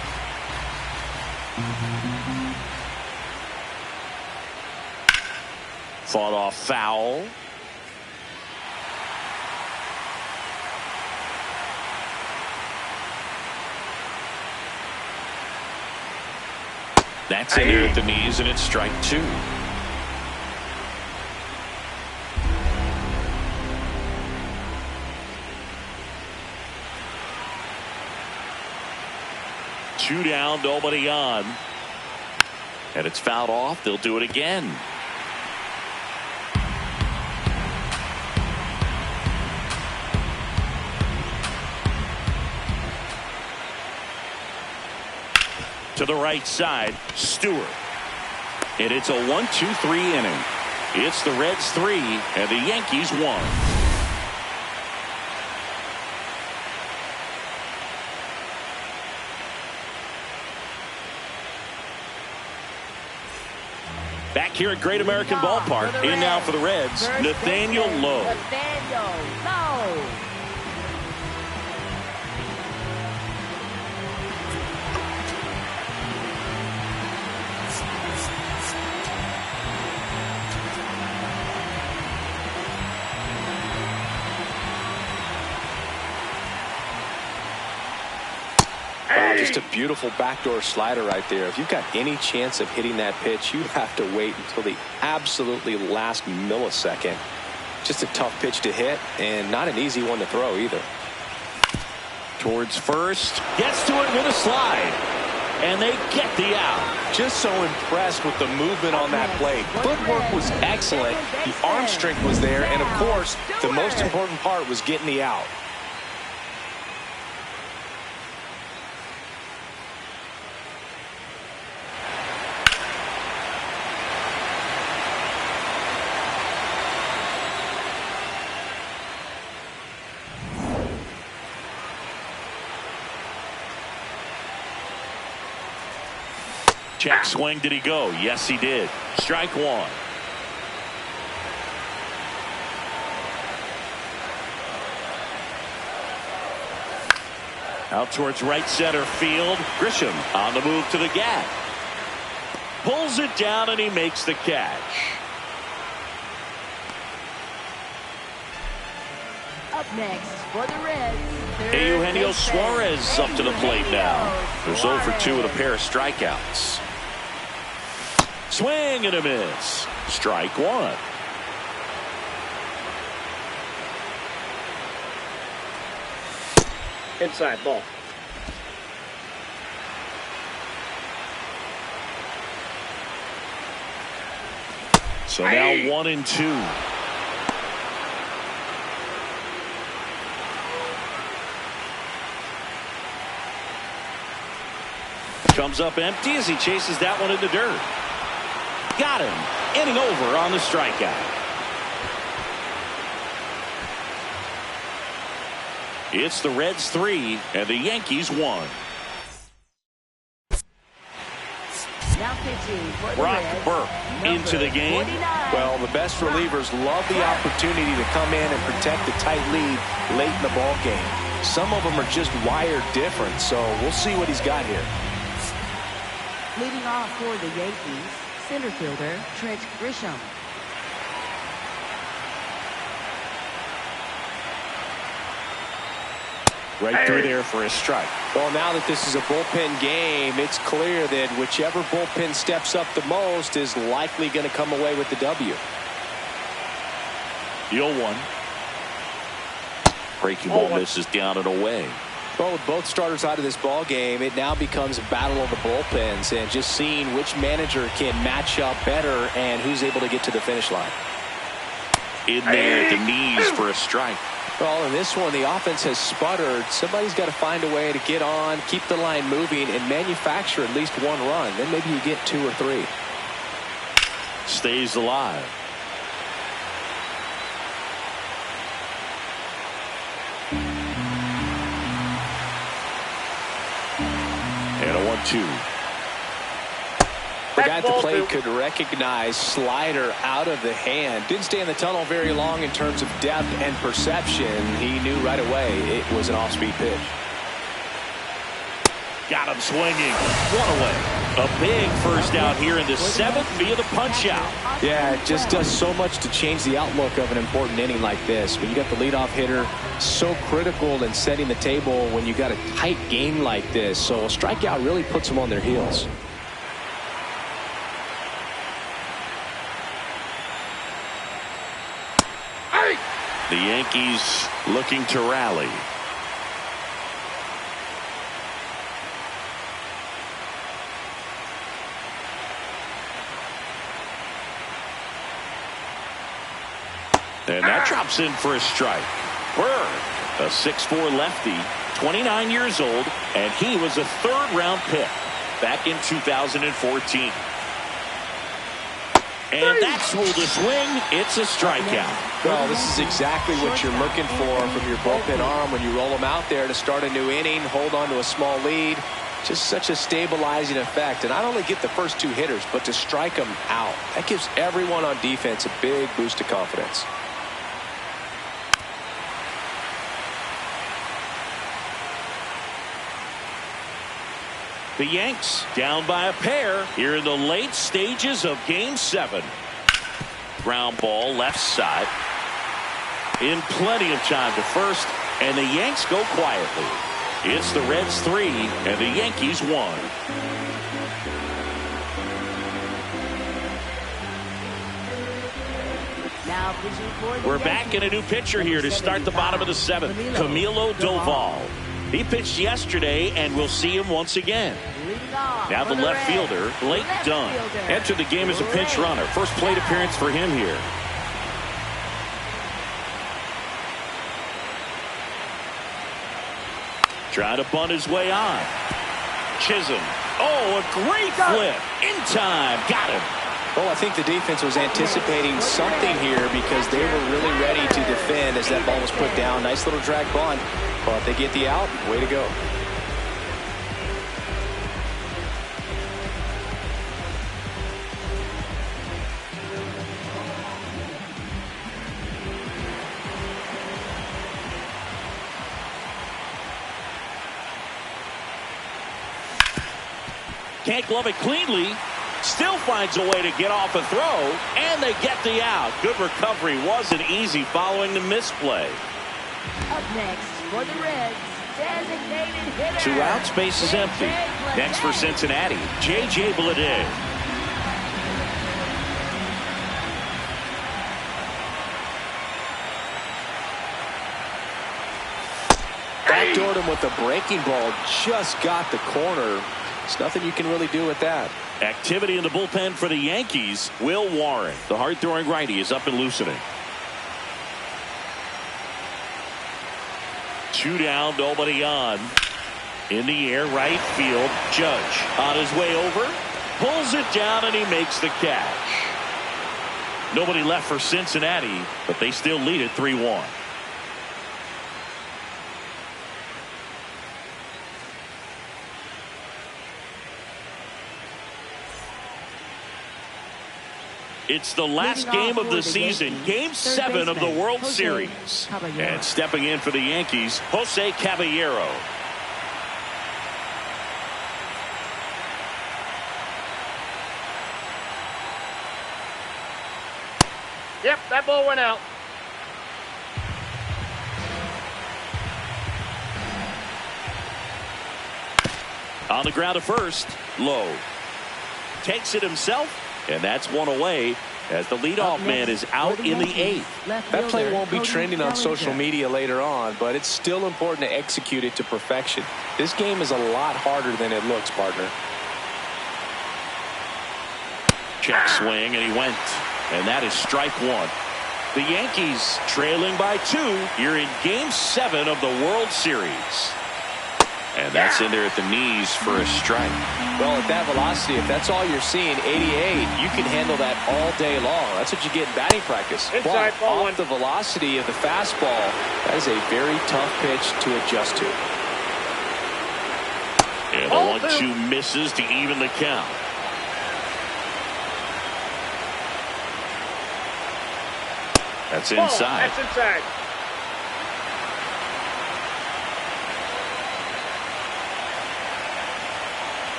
Fought off foul. That's in there at the knees, and it's strike 2. Two down, nobody on. And it's fouled off. They'll do it again. To the right side, Stewart. And it's a 1-2-3 inning. It's the Reds 3 and the Yankees 1. Back here at Great American Ballpark, in now for the Reds, Nathaniel Lowe. Just a beautiful backdoor slider right there. If you've got any chance of hitting that pitch, you have to wait until the absolutely last millisecond. Just a tough pitch to hit and not an easy one to throw either. Towards first, gets to it with a slide, and they get the out. Just so impressed with the movement on that play. Footwork was excellent. The arm strength was there, and of course, the most important part was getting the out. Check swing. Did he go? Yes, he did. Strike 1. Out towards right center field. Grisham on the move to the gap. Pulls it down and he makes the catch. Up next for the Reds, Eugenio Suarez up to the plate now. There's 0 for 2 with a pair of strikeouts. Swing and a miss. Strike 1. Inside ball. So now 1-2. Comes up empty as he chases that one in the dirt. Got him. Inning over on the strikeout. It's the Reds 3 and the Yankees 1. Now pitching for the Brock Reds, Burke into the game. 49. Well, the best relievers love the opportunity to come in and protect a tight lead late in the ball game. Some of them are just wired different, so we'll see what he's got here. Leading off for the Yankees, center fielder Trent Grisham. Right through there for a strike. Well, now that this is a bullpen game, it's clear that whichever bullpen steps up the most is likely going to come away with the W. The 0-1. Breaking ball misses down and away. Well, with both starters out of this ball game, it now becomes a battle of the bullpens and just seeing which manager can match up better and who's able to get to the finish line. In there at the knees for a strike. Well, in this one, the offense has sputtered. Somebody's got to find a way to get on, keep the line moving, and manufacture at least one run. Then maybe you get 2 or 3. Stays alive. And a 1-2. The guy at the plate could recognize slider out of the hand. Didn't stay in the tunnel very long in terms of depth and perception. He knew right away it was an off-speed pitch. Got him swinging. One away. A big first out here in the 7th via the punch out. Yeah, it just does so much to change the outlook of an important inning like this. When you got the leadoff hitter, so critical in setting the table when you got a tight game like this. So a strikeout really puts them on their heels. The Yankees looking to rally. And that drops in for a strike. Bird, a 6'4 lefty, 29 years old, and he was a 3rd-round pick back in 2014. And that's ruled a swing. It's a strikeout. Well, this is exactly what you're looking for from your bullpen arm when you roll them out there to start a new inning, hold on to a small lead. Just such a stabilizing effect. And not only get the first 2 hitters, but to strike them out. That gives everyone on defense a big boost of confidence. The Yanks down by a pair here in the late stages of Game 7. Ground ball left side. In plenty of time to first, and the Yanks go quietly. It's the Reds 3 and the Yankees 1. Now pitching for the We're back in a new pitcher here to start the bottom of the 7th. Camilo Doval. He pitched yesterday, and we'll see him once again. Now the left fielder, Blake Dunn, entered the game as a pinch runner. First plate appearance for him here. Trying to bunt his way on. Chisholm. Oh, a great flip. In time. Got him. Well, I think the defense was anticipating something here because they were really ready to defend as that ball was put down. Nice little drag bunt. But if they get the out, way to go. Can't glove it cleanly. Still finds a way to get off a throw, and they get the out. Good recovery. Wasn't easy following the misplay. Up next for the Reds, designated hitter. 2 outs, base is empty. Next for Cincinnati, J.J. Bleday. Backdoored him with the breaking ball. Just got the corner. There's nothing you can really do with that. Activity in the bullpen for the Yankees. Will Warren, the hard-throwing righty, is up and loosening. 2 down, nobody on. In the air, right field. Judge on his way over. Pulls it down, and he makes the catch. Nobody left for Cincinnati, but they still lead it 3-1. It's the last game of the season, Game 7 of the World Series. And stepping in for the Yankees, Jose Caballero. Yep, that ball went out. On the ground to first, low. Takes it himself, and that's one away as the leadoff man is out in the 8th. That play won't be trending on social media later on, but it's still important to execute it to perfection. This game is a lot harder than it looks, partner. Check swing, and he went. And that is strike 1. The Yankees trailing by 2 here in Game 7 of the World Series. And that's in there at the knees for a strike. Well, at that velocity, if that's all you're seeing, 88, you can handle that all day long. That's what you get in batting practice. Inside, but ball off one. the velocity of the fastball, that is a very tough pitch to adjust to. And the 1-2 misses to even the count. That's inside. That's inside.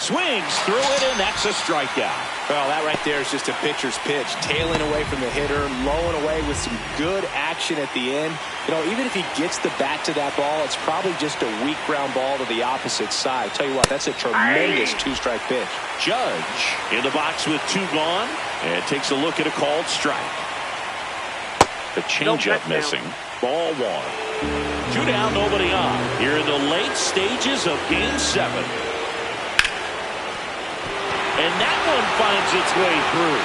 Swings through it, and that's a strikeout. Well, that right there is just a pitcher's pitch. Tailing away from the hitter, lowing away with some good action at the end. You know, even if he gets the bat to that ball, it's probably just a weak ground ball to the opposite side. Tell you what, that's a tremendous 2-strike pitch. Judge in the box with 2 gone, and takes a look at a called strike. The changeup missing. Ball 1. 2 down, nobody on. Here in the late stages of Game 7. And that one finds its way through.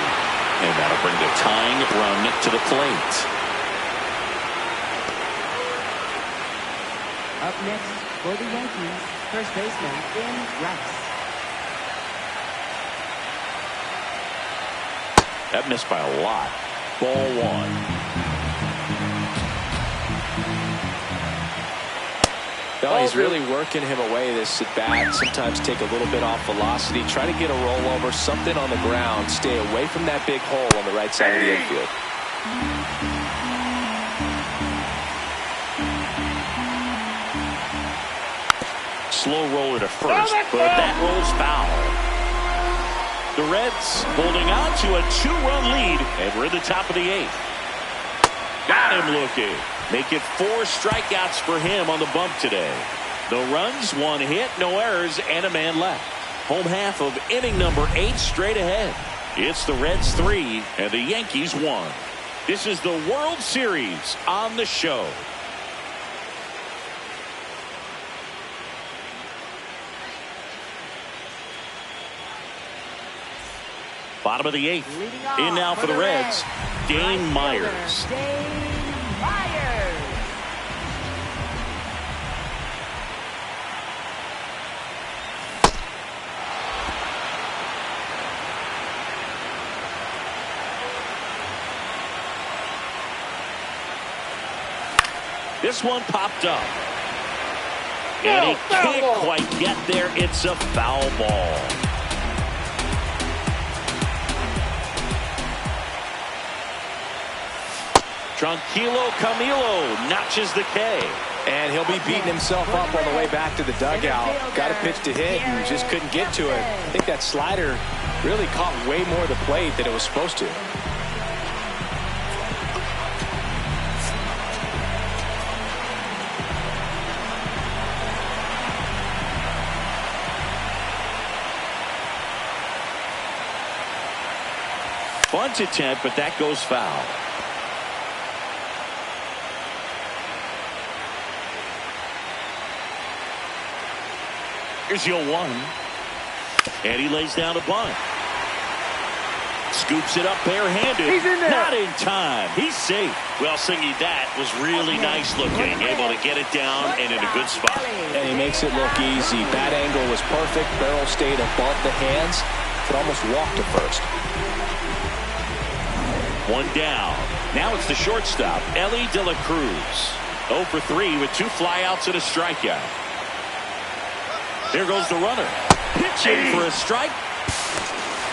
And that'll bring the tying run to the plate. Up next for the Yankees, first baseman Ben Rice. That missed by a lot. Ball 1. No, he's really working him away this at bat. Sometimes take a little bit off velocity. Try to get a rollover, something on the ground. Stay away from that big hole on the right side of the infield. Slow roller to first, but that rolls foul. The Reds holding on to a 2-run lead, and we're in the top of the 8th. Got him looking. Make it 4 strikeouts for him on the bump today. No runs, 1 hit, no errors, and a man left. Home half of inning number 8 straight ahead. It's the Reds 3 and the Yankees 1. This is the World Series on the show. Bottom of the 8th. In now for the Reds, Dane Myers. This one popped up. And he can't quite get there. It's a foul ball. Tranquilo Camilo notches the K. And he'll be beating himself up on the way back to the dugout. Got a pitch to hit and just couldn't get to it. I think that slider really caught way more of the plate than it was supposed to. Bunt attempt, but that goes foul. Here's your 1. And he lays down a bunt. Scoops it up barehanded. He's in there. Not in time. He's safe. Well, Singy, that was really nice looking. Able to get it down and in a good spot. And he makes it look easy. Bat angle was perfect. Barrel stayed above the hands. Could almost walk to first. 1 down. Now it's the shortstop, Elly de la Cruz. 0 for 3 with 2 flyouts and a strikeout. There goes the runner. Pitching for a strike.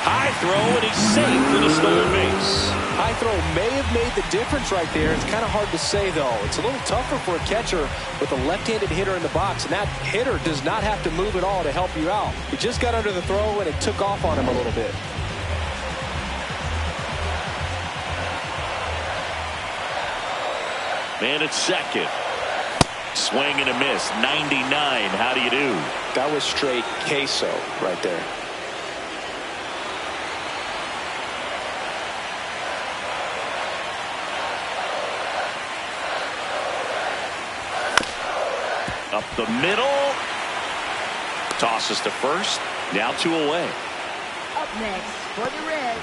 High throw, and he's safe for the stolen base. High throw may have made the difference right there. It's kind of hard to say, though. It's a little tougher for a catcher with a left-handed hitter in the box, and that hitter does not have to move at all to help you out. He just got under the throw, and it took off on him a little bit. Man at second. Swing and a miss. 99. How do you do? That was straight queso right there. Up the middle. Tosses to first. Now 2 away. Up next for the Reds,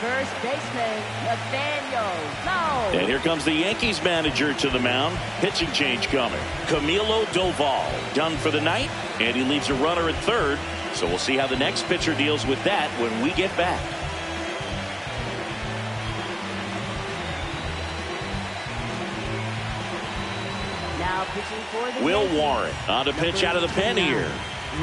first baseman Nathaniel Lowe. And here comes the Yankees manager to the mound. Pitching change coming. Camilo Doval done for the night, and he leaves a runner at third. So we'll see how the next pitcher deals with that when we get back. Now pitching for the Will Yankees, Warren on to pitch out of the pen here.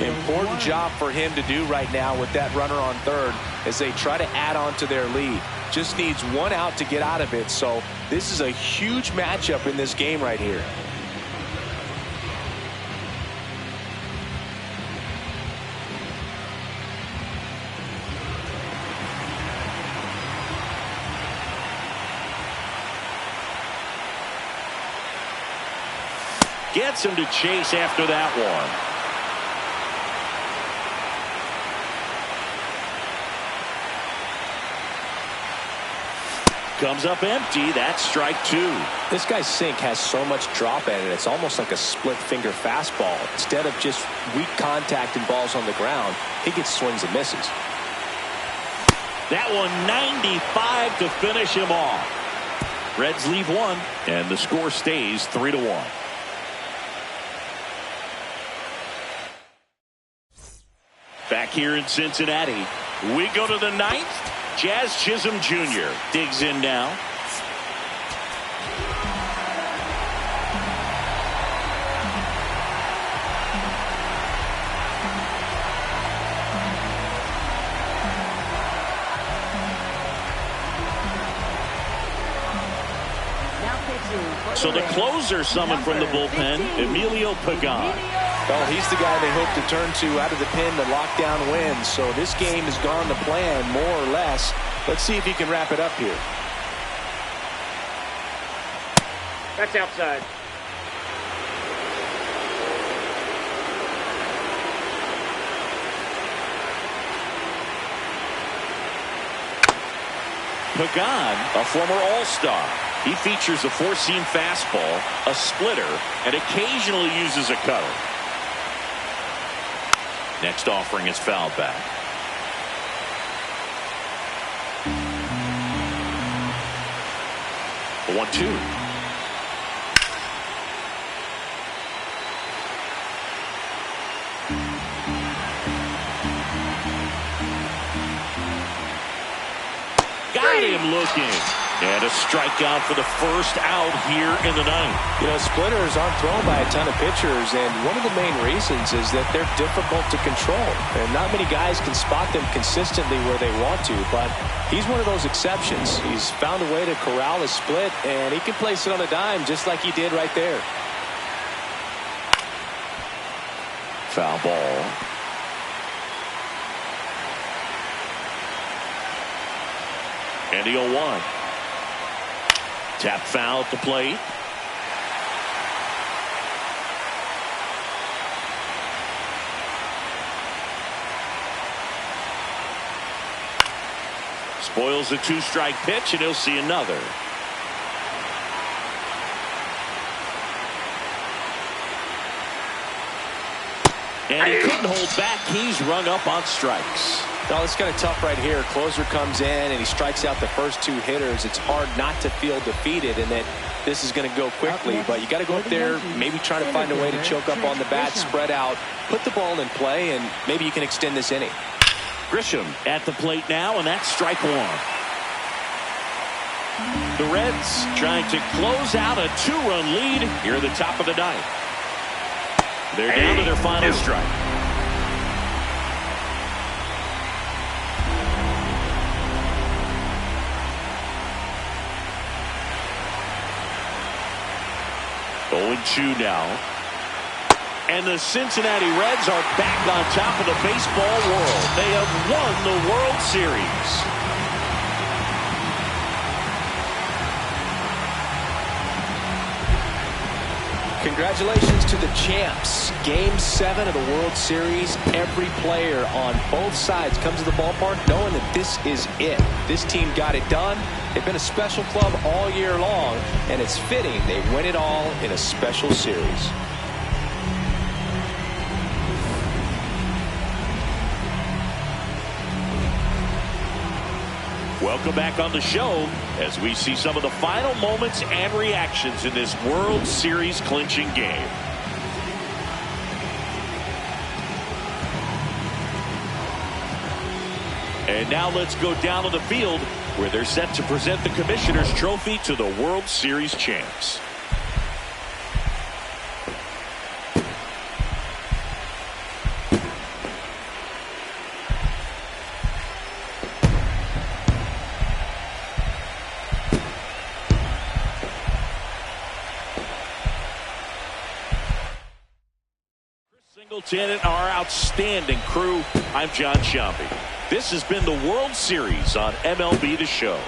Important job for him to do right now with that runner on third as they try to add on to their lead. Just needs 1 out to get out of it. So this is a huge matchup in this game right here. Gets him to chase after that one. Comes up empty. That's strike 2. This guy's sink has so much drop in it. It's almost like a split finger fastball. Instead of just weak contact and balls on the ground, he gets swings and misses. That one 95 to finish him off. Reds leave 1, and the score stays 3-1. Back here in Cincinnati, we go to the 9th. Jazz Chisholm Jr. digs in now. So the closer summoned from the bullpen, Emilio Pagan. Well, he's the guy they hope to turn to out of the pen to lock down wins. So this game has gone to plan, more or less. Let's see if he can wrap it up here. That's outside. Pagan, a former All-Star. He features a 4-seam fastball, a splitter, and occasionally uses a cutter. Next offering is fouled back. A 1-2. Got him looking. And a strikeout for the first out here in the 9th. You know, splitters aren't thrown by a ton of pitchers, and one of the main reasons is that they're difficult to control. And not many guys can spot them consistently where they want to, but he's one of those exceptions. He's found a way to corral a split, and he can place it on a dime just like he did right there. Foul ball. And the 0-1. Tap foul at the plate. Spoils a 2-strike pitch, and he'll see another. And he couldn't hold back. He's rung up on strikes. No, it's kind of tough right here. Closer comes in and he strikes out the first two hitters. It's hard not to feel defeated and that this is going to go quickly. But you got to go up there, maybe try to find a way to choke up on the bat, spread out, put the ball in play, and maybe you can extend this inning. Grisham at the plate now, and that's strike one. The Reds trying to close out a 2-run lead here at the top of the ninth. They're down to their final strike. Oh, 2 now. And the Cincinnati Reds are back on top of the baseball world. They have won the World Series. Congratulations to the champs. Game 7 of the World Series. Every player on both sides comes to the ballpark knowing that this is it. This team got it done. They've been a special club all year long, and it's fitting they win it all in a special series. Welcome back on the show as we see some of the final moments and reactions in this World Series clinching game. And now let's go down to the field where they're set to present the Commissioner's Trophy to the World Series champs. Singleton, our outstanding crew. I'm John Sciambi. This has been the World Series on MLB The Show.